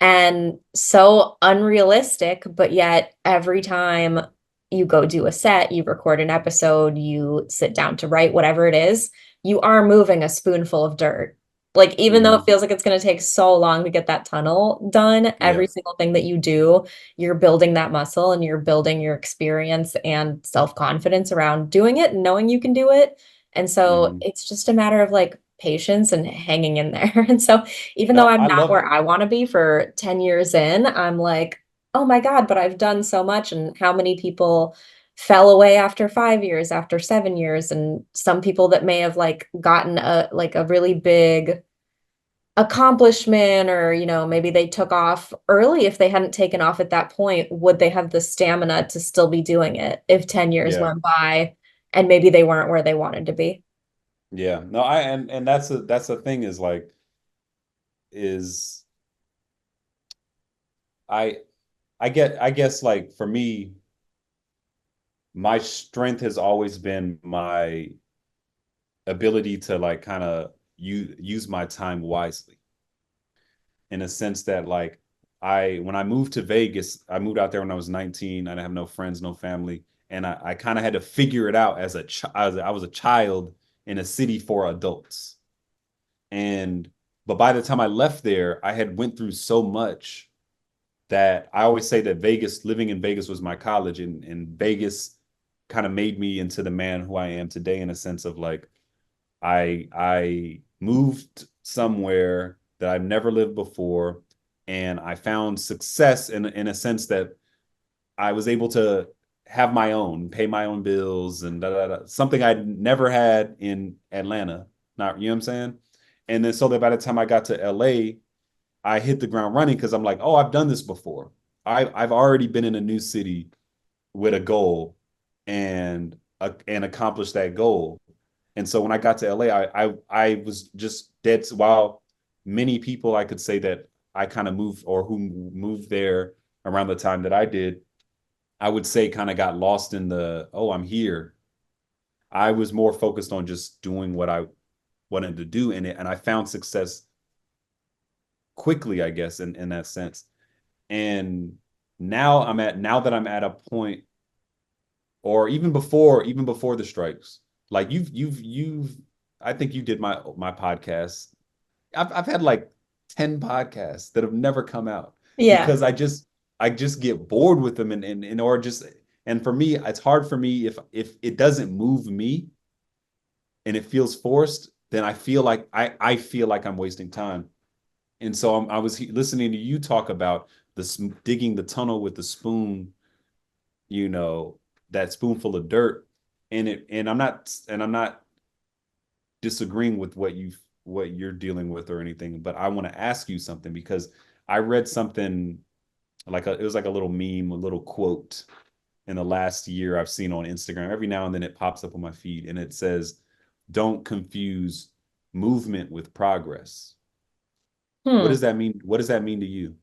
and so unrealistic, but yet every time you go do a set, you record an episode, you sit down to write, whatever it is, you are moving a spoonful of dirt. Like, even though it Hmm. feels like it's going to take so long to get that tunnel done, Yeah. every single thing that you do, you're building that muscle and you're building your experience and self-confidence around doing it and knowing you can do it. And so Hmm. it's just a matter of like patience and hanging in there. And so even though No, I'm I not love where I want to be for 10 years in, I'm like, oh my God, but I've done so much. And how many people fell away after 5 years, after 7 years, and some people that may have like gotten a really big accomplishment, or maybe they took off early. If they hadn't taken off at that point, would they have the stamina to still be doing it if 10 years yeah. went by and maybe they weren't where they wanted to be? Yeah. No, and that's the thing is like is I I guess like for me, my strength has always been my ability to like kind of use my time wisely in a sense that like I when I moved to Vegas, I moved out there when I was 19. I didn't have no friends, no family, and I kind of had to figure it out as I was a child in a city for adults. And but by the time I left there, I had went through so much that I always say that living in Vegas was my college, and Vegas kind of made me into the man who I am today in a sense of like I moved somewhere that I've never lived before, and I found success in a sense that I was able to have my own, pay my own bills, and something I'd never had in Atlanta. Not, you know what I'm saying? And then so that by the time I got to LA, I hit the ground running because I'm like, oh, I've done this before. I've already been in a new city with a goal and accomplished that goal. And so when I got to LA, I was just dead. While many people I could say that I kind of moved or who moved there around the time that I did, I would say kind of got lost in the, oh, I'm here. I was more focused on just doing what I wanted to do in it. And I found success quickly, I guess, in that sense. And now that I'm at a point, or even before the strikes, like you've I think you did my podcast. I've had like 10 podcasts that have never come out Yeah. because I just get bored with them and or just and for me it's hard for me if it doesn't move me and it feels forced, then I feel like I'm wasting time. And so I was listening to you talk about digging the tunnel with the spoon, you know, that spoonful of dirt, and I'm not disagreeing with what you're dealing with or anything, but I want to ask you something because I read something it was like a little meme, a little quote in the last year I've seen on Instagram. Every now and then it pops up on my feed and it says, "Don't confuse movement with progress." What Hmm. does that mean? What does that mean to you?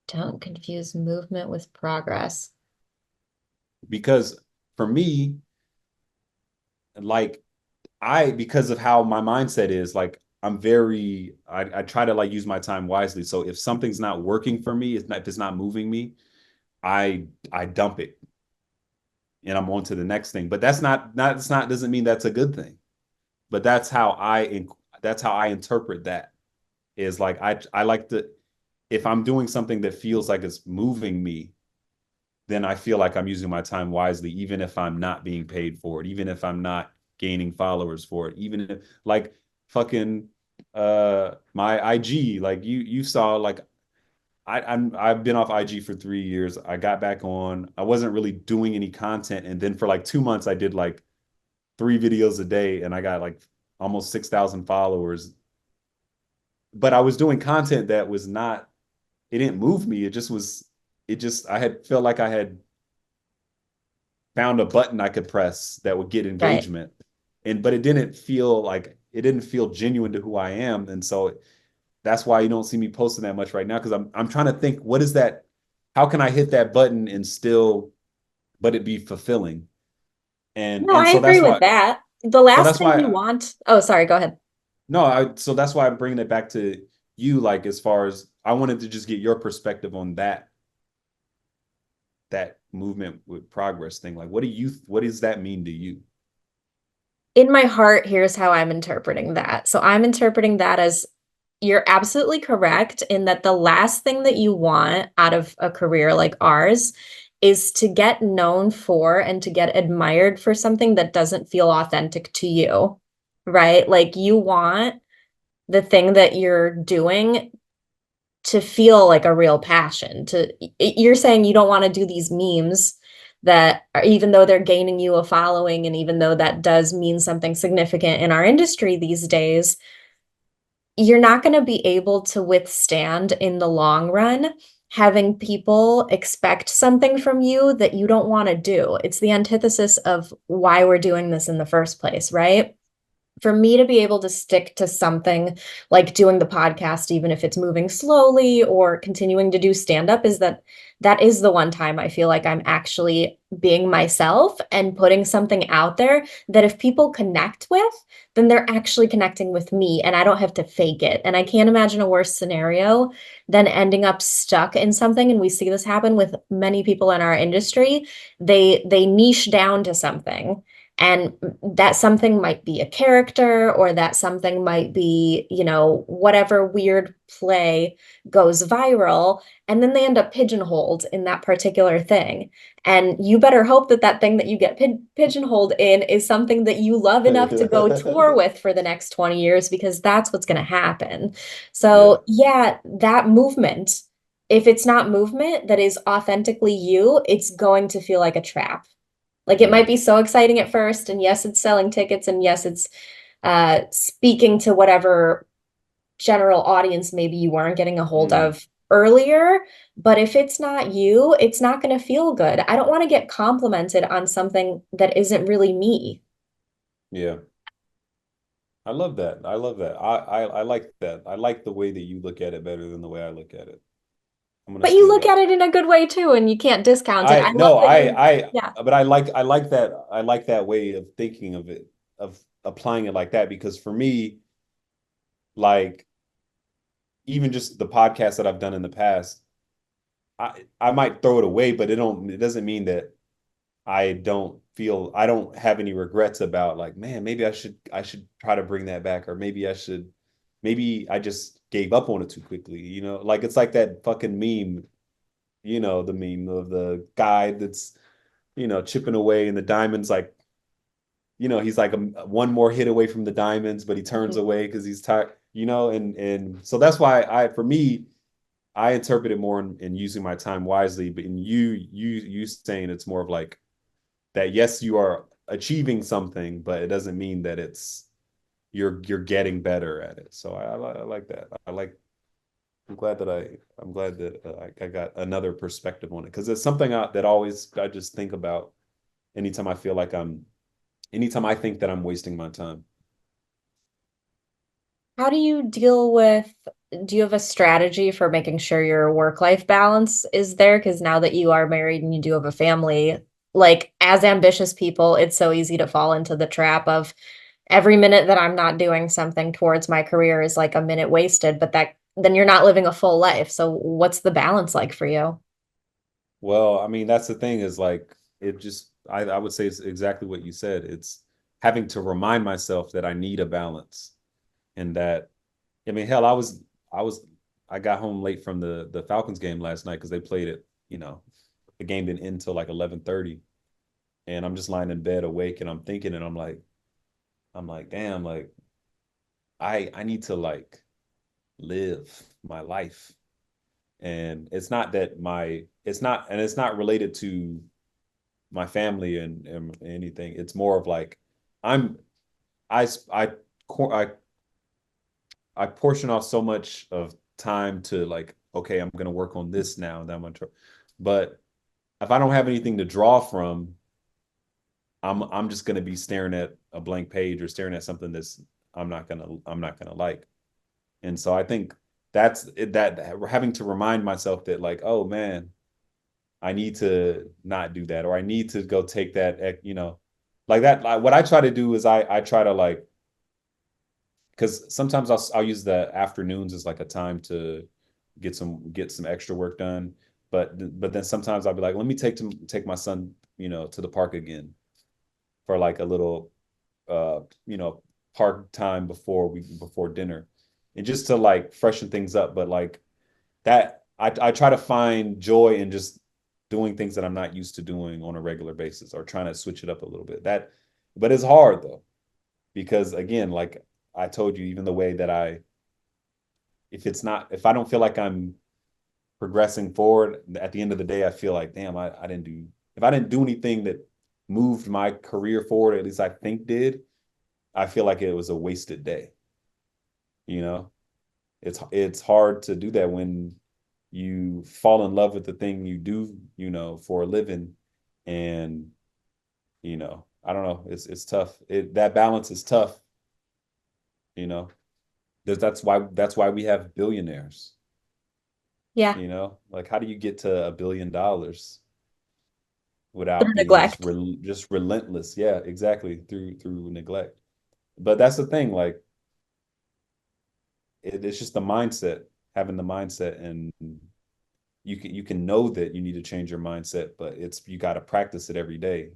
Don't confuse movement with progress. Because for me, like because of how my mindset is, like I try to like use my time wisely. So if something's not working for me, if it's not moving me, I dump it and I'm on to the next thing. But that's not doesn't mean that's a good thing. But that's how I interpret that. Is like I like to, if I'm doing something that feels like it's moving me, then I feel like I'm using my time wisely, even if I'm not being paid for it, even if I'm not gaining followers for it, even if like fucking my IG, like you saw like I've been off IG for 3 years. I got back on. I wasn't really doing any content, and then for like 2 months, I did like 3 videos a day, and I got like almost 6,000 followers. But I was doing content that was not. It didn't move me. It just was. It just I had felt like I had found a button I could press that would get Right. engagement. And but it didn't feel genuine to who I am. And so that's why you don't see me posting that much right now. Cause I'm trying to think, what is that? How can I hit that button and still but it be fulfilling? No, And I so agree with that. The so last that's thing you why want, oh, sorry, go ahead. no, I so that's why I'm bringing it back to you, like as far as I wanted to just get your perspective on that. that movement with progress thing? Like, what does that mean to you? In my heart, here's how I'm interpreting that. So I'm interpreting that as you're absolutely correct in that the last thing that you want out of a career like ours is to get known for and to get admired for something that doesn't feel authentic to you, right? Like you want the thing that you're doing to feel like a real passion. To you're saying you don't want to do these memes that are, even though they're gaining you a following and even though that does mean something significant in our industry these days, you're not going to be able to withstand in the long run having people expect something from you that you don't want to do. It's the antithesis of why we're doing this in the first place, right? For me to be able to stick to something like doing the podcast, even if it's moving slowly or continuing to do stand up, is that is the one time I feel like I'm actually being myself and putting something out there that if people connect with, then they're actually connecting with me and I don't have to fake it. And I can't imagine a worse scenario than ending up stuck in something. And we see this happen with many people in our industry. They niche down to something and that something might be a character or that something might be, whatever weird play goes viral. And then they end up pigeonholed in that particular thing. And you better hope that that thing that you get pigeonholed in is something that you love enough to go tour with for the next 20 years, because that's what's going to happen. Yeah. So, yeah, that movement, if it's not movement that is authentically you, it's going to feel like a trap. Like it might Mm, be so exciting at first, and yes, it's selling tickets, and yes, it's speaking to whatever general audience maybe you weren't getting a hold mm, of earlier. But if it's not you, it's not going to feel good. I don't want to get complimented on something that isn't really me. yeah. I love that. I love that. I like that. I like the way that you look at it better than the way I look at it. I'm gonna But you steal look at that. it in a good way too, and you can't discount it. I I love no, that you're, yeah. but I like that way of thinking of it, of applying it like that, because for me, like even just the podcast that I've done in the past, I might throw it away, but it doesn't mean that I don't have any regrets about like, man, maybe I should try to bring that back, or maybe I just gave up on it too quickly, like it's like that fucking meme, the meme of the guy that's, chipping away and the diamonds like, he's like one more hit away from the diamonds, but he turns Mhm. away because he's tired, and so that's why for me, I interpret it more in using my time wisely, but in you saying it's more of like that, yes, you are achieving something, but it doesn't mean that you're getting better at it. So I like that. I'm glad that I got another perspective on it, because it's something that always I just think about anytime I feel like anytime I think that I'm wasting my time. How do you deal with, do you have a strategy for making sure your work-life balance is there? Because now that you are married and you do have a family, like as ambitious people, it's so easy to fall into the trap of every minute that I'm not doing something towards my career is like a minute wasted, but that then you're not living a full life. So what's the balance like for you? Well, I mean, that's the thing, is like it just I would say it's exactly what you said. It's having to remind myself that I need a balance, and that, I mean, hell, I was I got home late from the Falcons game last night because they played it, the game didn't end until like 11:30, and I'm just lying in bed awake and I'm thinking, and I'm like, damn, like I need to like live my life. And it's not related to my family and anything. It's more of like I'm I I I I portion off so much of time to like, okay, I'm gonna work on this now, and then I'm gonna try. But if I don't have anything to draw from, I'm just gonna be staring at a blank page or staring at something that's I'm not gonna like. And so I think that's it, that having to remind myself that like, oh man, I need to not do that, or I need to go take that, like that. Like, what I try to do is I try to like, because sometimes I'll use the afternoons as like a time to get some extra work done. But then sometimes I'll be like, let me take my son, to the park again for like a little uh, you know, park time before dinner. And just to like freshen things up. But like that I try to find joy in just doing things that I'm not used to doing on a regular basis or trying to switch it up a little bit. But it's hard though, because again, like I told you, even the way that if I don't feel like I'm progressing forward at the end of the day, I feel like, damn, I didn't do, if I didn't do anything that moved my career forward, at least I think did, I feel like it was a wasted day. You know, it's hard to do that when you fall in love with the thing you do, for a living. And, I don't know, it's tough. That balance is tough, you know. That's why we have billionaires, Yeah. Like how do you get to $1 billion Through without being neglect. just relentless? Yeah, exactly, through neglect. But that's the thing, like it's just the mindset, having the mindset, and you can know that you need to change your mindset, but you got to practice it every day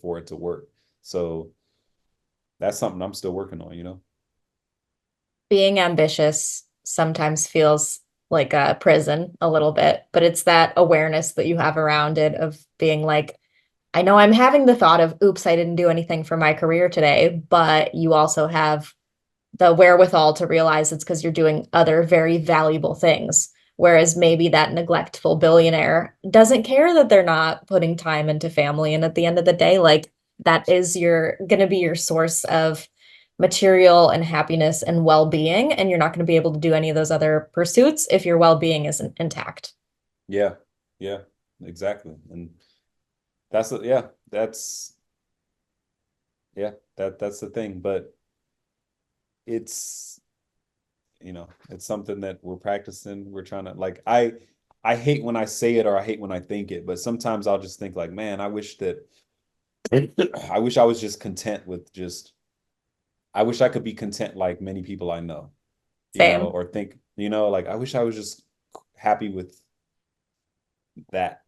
for it to work. So that's something I'm still working on. Being ambitious sometimes feels like a prison a little bit, but it's that awareness that you have around it of being like, I know I'm having the thought of, oops, I didn't do anything for my career today, but you also have the wherewithal to realize it's because you're doing other very valuable things. Whereas maybe that neglectful billionaire doesn't care that they're not putting time into family. And at the end of the day, like that is your going to be your source of material and happiness and well-being. And you're not going to be able to do any of those other pursuits if your well-being isn't intact. Yeah, yeah, exactly. And yeah, that's the thing. But it's it's something that we're practicing. We're trying to, like, I hate when I say it or I hate when I think it, but sometimes I'll just think like, man, I wish I was just content with just I wish I could be content like many people I know, Same. or think, like I wish I was just happy with that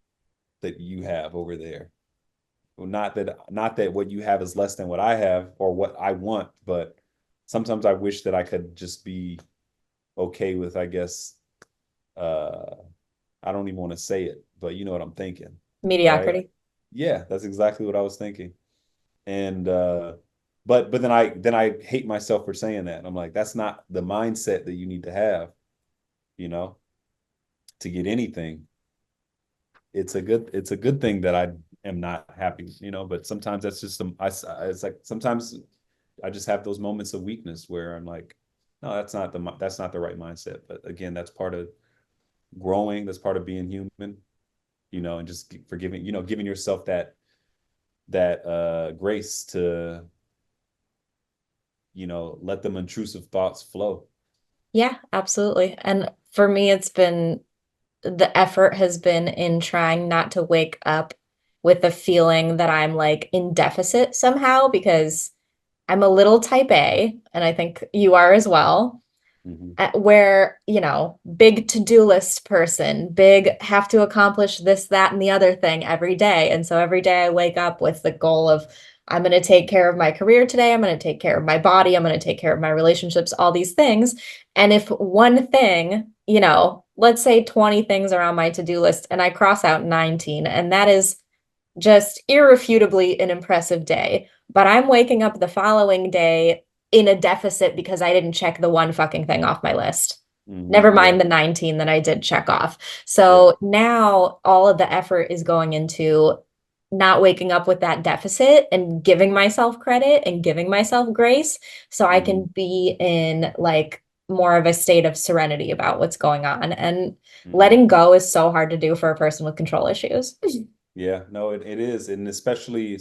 you have over there. Well, not that what you have is less than what I have or what I want, but sometimes I wish that I could just be okay with, I guess, uh I don't even want to say it, but you know what I'm thinking, right? Mediocrity. Yeah, that's exactly what I was thinking. And but then I hate myself for saying that. I'm like, that's not the mindset that you need to have, you know, to get anything. It's a good thing that I am not happy, but sometimes that's just it's like sometimes I just have those moments of weakness where I'm like, no, that's not the right mindset. But again, that's part of growing, that's part of being human, and just forgiving, giving yourself that grace to, let them intrusive thoughts flow. Yeah, absolutely. And for me, it's been the effort has been in trying not to wake up with the feeling that I'm like in deficit somehow because I'm a little type A, and I think you are as well, Hmm. where, big to-do list person, big have to accomplish this, that, and the other thing every day. And so every day I wake up with the goal of, I'm going to take care of my career today. I'm going to take care of my body. I'm going to take care of my relationships, all these things. And if one thing, let's say 20 things are on my to-do list and I cross out 19, and that is just irrefutably an impressive day. But I'm waking up the following day in a deficit because I didn't check the one fucking thing off my list. Never Yeah, mind the 19 that I did check off. yeah. So now all of the effort is going into not waking up with that deficit and giving myself credit and giving myself grace so I can Hmm. be in like more of a state of serenity about what's going on. And Hmm. letting go is so hard to do for a person with control issues. Yeah, no, it is. And especially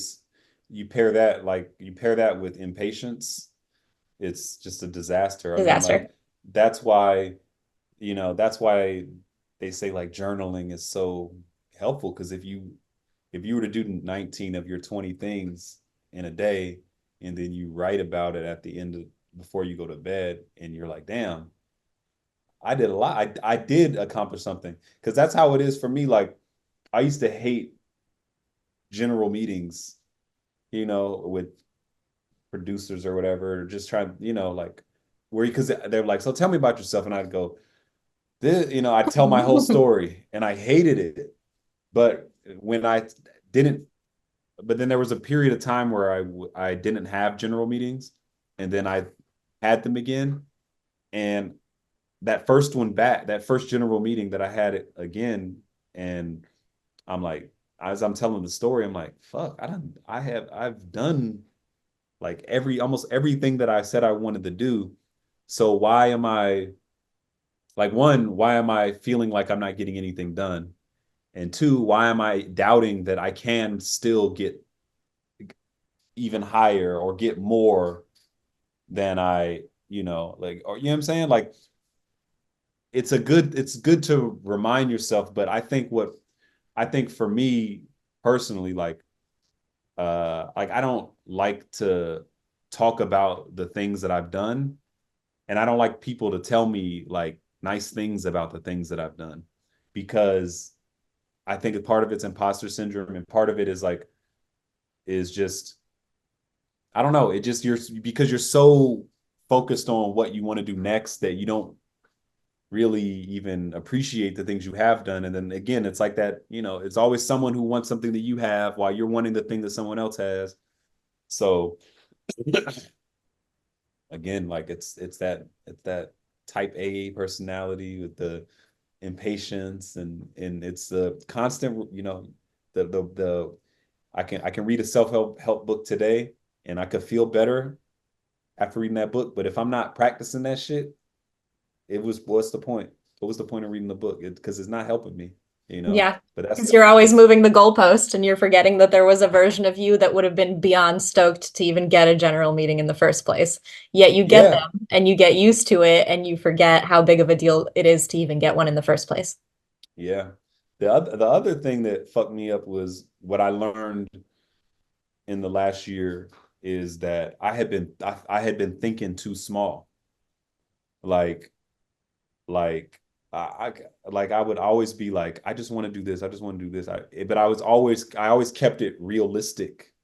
you pair that with impatience, it's just a disaster. I mean, like Disaster. that's why they say like journaling is so helpful, because if you were to do 19 of your 20 things in a day, and then you write about it at the end of before you go to bed, and you're like, damn, I did a lot. I did accomplish something because that's how it is for me. Like I used to hate general meetings, with producers or whatever, just trying, like where because they're like, so tell me about yourself, and I'd go, this, I'd tell my whole story, and I hated it. But when I didn't, but then there was a period of time where I didn't have general meetings, and then I had them again, and that first general meeting that I had it again, and I'm like, as I'm telling the story, I'm like, fuck, I've done like almost everything that I said I wanted to do. So why am I like one, why am I feeling like I'm not getting anything done? And two, why am I doubting that I can still get even higher or get more than like, or you know what I'm saying? Like it's good to remind yourself, but I think for me personally, like I don't like to talk about the things that I've done, and I don't like people to tell me like nice things about the things that I've done, because I think part of it's imposter syndrome, and part of it is just I don't know, it just you're because you're so focused on what you want to do next that you don't really even appreciate the things you have done. And then again, it's like that, it's always someone who wants something that you have while you're wanting the thing that someone else has. So again, like it's that type A personality with the impatience, and it's the constant, the I can read a self-help book today, and I could feel better after reading that book. But if I'm not practicing that shit, what's the point? What was the point of reading the book? Because it's not helping me, you know. Yeah, But that's because you're always it's moving the goalpost and you're forgetting that there was a version of you that would have been beyond stoked to even get a general meeting in the first place. Yet you get yeah, them and you get used to it and you forget how big of a deal it is to even get one in the first place. yeah. The other thing that fucked me up was what I learned in the last year is that I had been thinking too small. Like like I like I would always be like, I just want to do this, I just want to do this. But I always kept it realistic,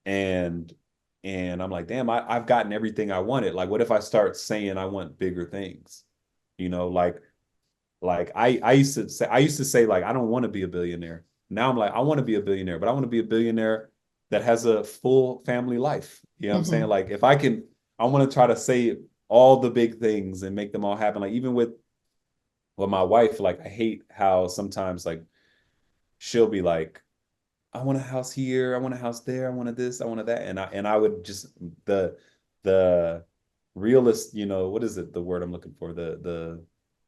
and I'm like, damn, I've gotten everything I wanted. Like, what if I start saying I want bigger things? Like I used to say like I don't want to be a billionaire. Now I'm like, I want to be a billionaire, but I want to be a billionaire that has a full family life. You know what I'm saying? Mhm. Like if I can, I want to try to say all the big things and make them all happen. Like even with my wife, like I hate how sometimes like she'll be like, I want a house here, I want a house there, I wanted this, I wanted that. And I would just the realist, what is it, the word I'm looking for?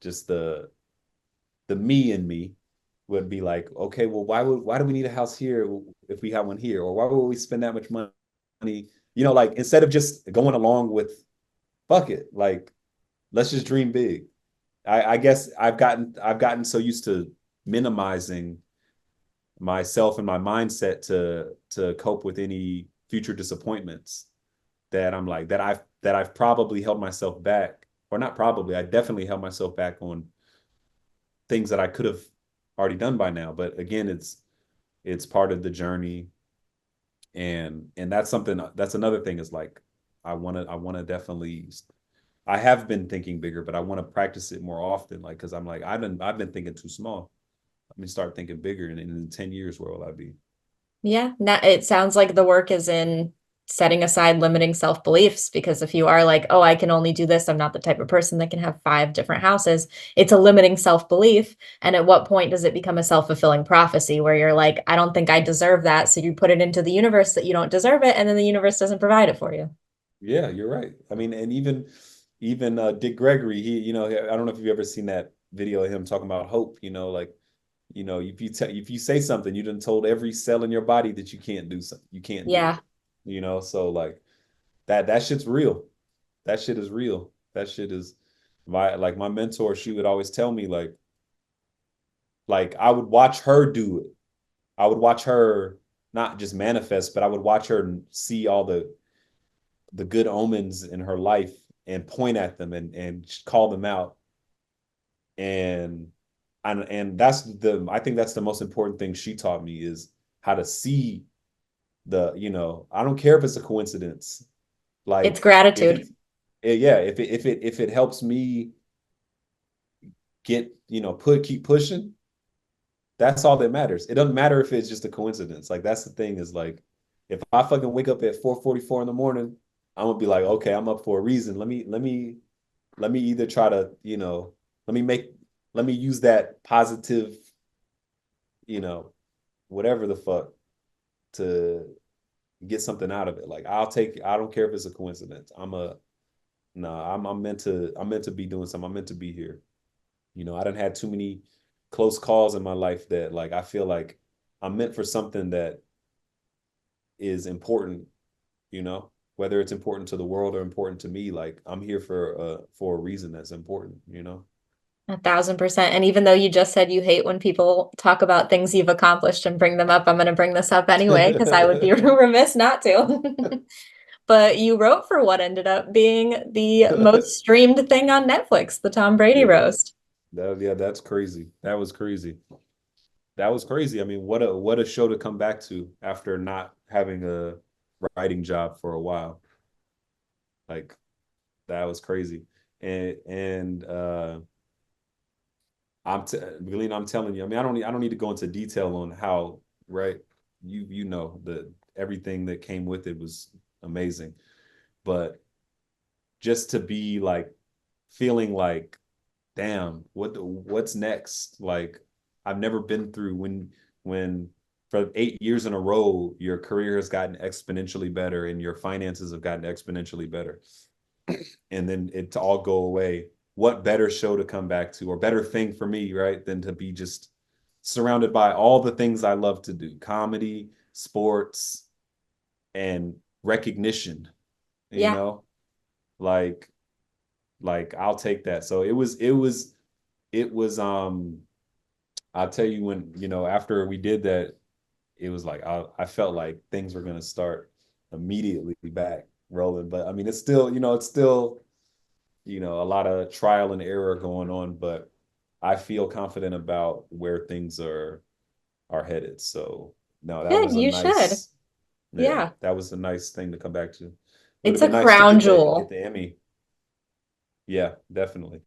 Just the me in me would be like, okay, well, why do we need a house here if we have one here? Or why would we spend that much money? Like instead of just going along with fuck it, like let's just dream big. I guess I've gotten so used to minimizing myself and my mindset to cope with any future disappointments, that I'm like that I've probably held myself back, or not probably, I definitely held myself back on things that I could have already done by now. But again, it's part of the journey, and that's another thing is like I want to definitely, I have been thinking bigger, but I want to practice it more often, like because I'm like I've been thinking too small. Let me start thinking bigger, and in 10 years where will I be? Yeah, it sounds like the work is in setting aside limiting self-beliefs because if you are like, oh, I can only do this, I'm not the type of person that can have five different houses, it's a limiting self-belief. And at what point does it become a self-fulfilling prophecy where you're like, I don't think I deserve that. So you put it into the universe that you don't deserve it, and then the universe doesn't provide it for you. Yeah, you're right. I mean, and even Dick Gregory, I don't know if you've ever seen that video of him talking about hope. Like, if you say something, you done told every cell in your body that you can't do something, you can't do Yeah. it. So like that shit's real. That shit is real. That shit is my mentor. She would always tell me like I would watch her do it. I would watch her not just manifest, but I would watch her see all the good omens in her life, and point at them and call them out. And that's the I think that's the most important thing she taught me is how to see the, I don't care if it's a coincidence. It's Like if gratitude. it's yeah, if it helps me get, keep pushing, that's all that matters. It doesn't matter if it's just a coincidence. Like that's the thing is like if I fucking wake up at 4:44 in the morning, I'm gonna be like, okay, I'm up for a reason. Let me either try to, let me make let me use that positive, you know, whatever the fuck to get something out of it. Like I don't care if it's a coincidence. I'm meant to be doing something. I'm meant to be here. I didn't had too many close calls in my life that like I feel like I'm meant for something that is important, whether it's important to the world or important to me. Like I'm here for a reason that's important. 1,000%. And even though you just said you hate when people talk about things you've accomplished and bring them up, I'm going to bring this up anyway because I would be remiss not to. But you wrote for what ended up being the most streamed thing on Netflix, the Tom Brady Yeah, Roast. yeah, that's crazy. That was crazy. That was crazy. I mean, what a show to come back to after not having a writing job for a while. Like that was crazy. And Galina, I'm telling you. I mean, I don't need to go into detail on how, right? You know the everything that came with it was amazing, but just to be like feeling like, damn, what's next? Like I've never been through when for 8 years in a row your career has gotten exponentially better and your finances have gotten exponentially better, and then it to all go away. What better show to come back to or better thing for me, right, than to be just surrounded by all the things I love to do: comedy, sports, and recognition, you Yeah. know? Like I'll take that. So it was I'll tell you when, after we did that, it was like I felt like things were gonna start immediately back rolling. But I mean it's still a lot of trial and error going on, but I feel confident about where things are headed. So no, that Good, was a you should. nice, yeah, Yeah. that was a nice thing to come back to. Would It's have a been nice to crown get jewel. the Emmy. Yeah, definitely.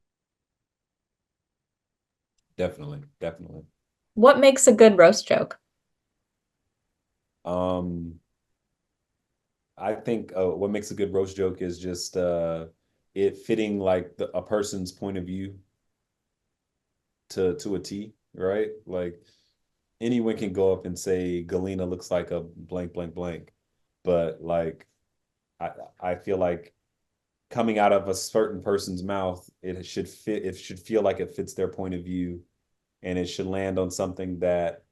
Definitely. Definitely. What makes a good roast joke? Um, I think what makes a good roast joke is just it fitting like a person's point of view to a T, right? Like anyone can go up and say Galina looks like a blank blank blank, but like I I feel like coming out of a certain person's mouth, it should feel like it fits their point of view, and it should land on something that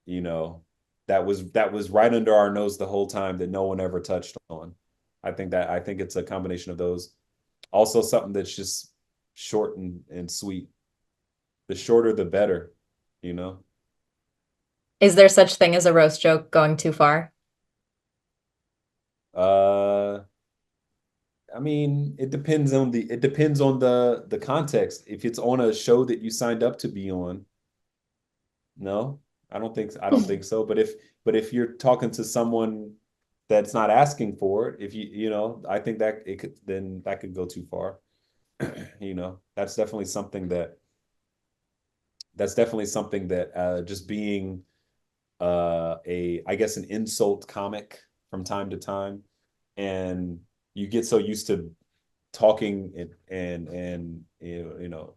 you know that was right under our nose the whole time that no one ever touched on. I think it's a combination of those. Also something that's just short and sweet. The shorter the better, you know. Is there such thing as a roast joke going too far? uh I mean, it depends on the context. If it's on a show that you signed up to be on, no, I don't think so. But if you're talking to someone that's not asking for it, if I think that it could then that could go too far. That's definitely something that just being a I guess an insult comic from time to time, and you get so used to talking and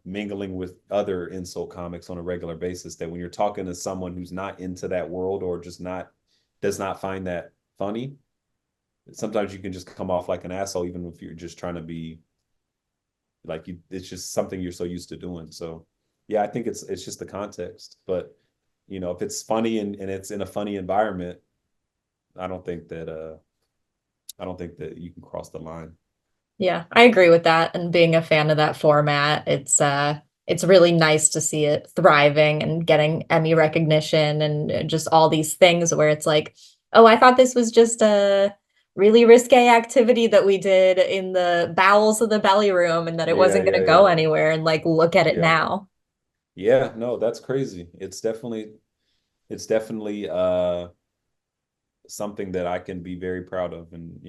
mingling with other insult comics on a regular basis that when you're talking to someone who's not into that world or just not does not find that funny, sometimes you can just come off like an asshole even if you're just trying to be like it's just something you're so used to doing. So yeah, I think it's just the context. But if it's funny and it's in a funny environment, I don't think that you can cross the line. Yeah, I agree with that. And being a fan of that format, it's really nice to see it thriving and getting Emmy recognition and just all these things where it's like, oh, I thought this was just a really risque activity that we did in the bowels of the belly room and that it Yeah, wasn't going yeah, to go yeah. anywhere. And like, look at it Yeah. now. Yeah, no, that's crazy. It's definitely something that I can be very proud of, and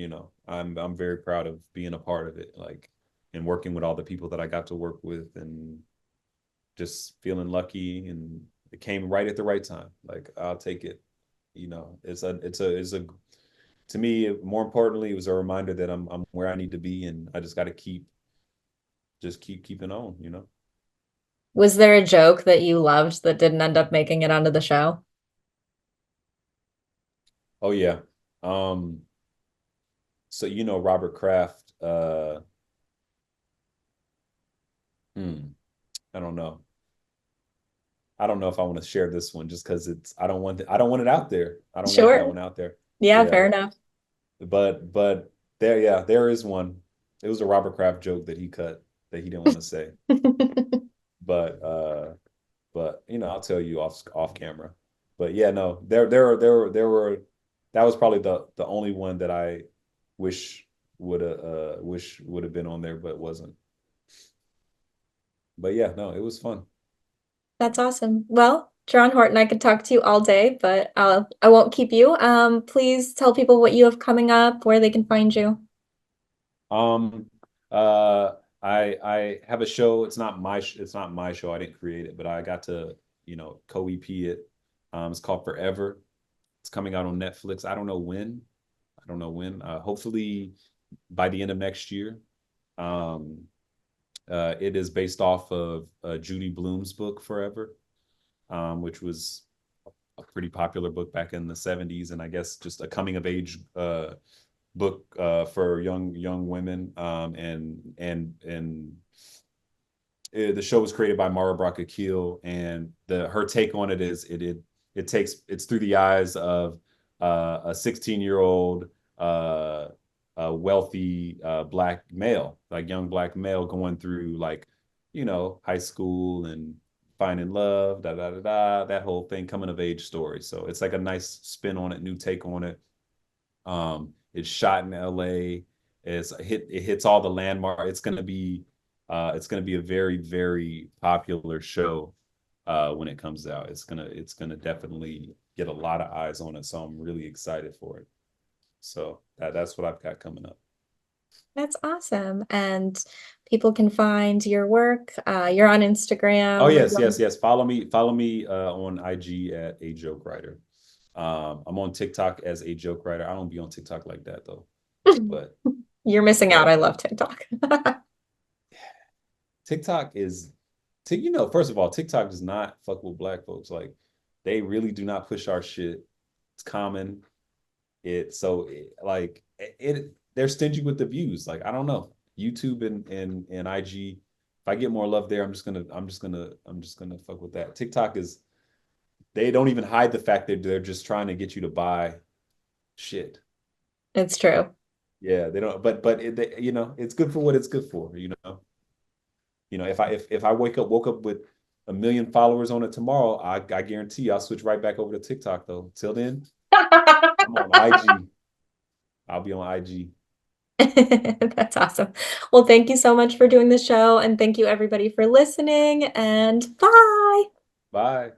I'm very proud of being a part of it, like, and working with all the people that I got to work with, and just feeling lucky, and it came right at the right time. Like, I'll take it. It's a to me, more importantly, it was a reminder that I'm where I need to be, and I just got to keep keeping on. Was there a joke that you loved that didn't end up making it onto the show? Oh yeah. Um, so Robert Kraft, hmm, I don't know. I don't know if I want to share this one just because I don't want it out there. I don't want that Sure. one out there. Yeah, Yeah. fair enough. But there is one. It was a Robert Kraft joke that he cut that he didn't want to say. But I'll tell you off camera. But yeah, no, there were that was probably the only one that I wish would have been on there, but wasn't. But yeah, no, it was fun. That's awesome. Well, Jerron Horton, I could talk to you all day, but I won't keep you. Please tell people what you have coming up, where they can find you. Um, uh, I have a show. It's not my show. I didn't create it, but I got to co-EP it. It's called Forever. It's coming out on Netflix. I don't know when. I don't know when. Hopefully by the end of next year. Um, it is based off of Judy Blume's book Forever, which was a pretty popular book back in the 70s, and I guess just a coming of age book for young women. The show was created by Mara Brock Akil, and her take on it is it's through the eyes of a 16-year-old a wealthy black male, like young black male going through, like, high school and finding love, da da da da, that whole thing, coming of age story. So it's like a nice spin on it, new take on it. It's shot in LA. It hits all the landmark. It's gonna be a very, very popular show when it comes out. It's gonna definitely get a lot of eyes on it. So I'm really excited for it. So that's what I've got coming up. That's awesome. And people can find your work. You're on Oh Instagram. yes, yes, yes. Follow me on IG at a joke writer. I'm on TikTok as a joke writer. I don't be on TikTok like that though. But You're missing out. I but love TikTok. TikTok is, first of all, TikTok does not fuck with black folks. Like, they really do not push our shit. It's common. Like they're stingy with the views. Like, I don't know. YouTube and IG. If I get more love there, I'm just gonna fuck with that. TikTok is, they don't even hide the fact that they're just trying to get you to buy shit. It's true. Yeah, they don't. But it's good for what it's good for. If I woke up with a million followers on it tomorrow, I guarantee I'll switch right back over to TikTok though. Till then, I'm on IG. I'll be on IG. That's awesome. Well, thank you so much for doing the show, and thank you everybody for listening, and bye. Bye.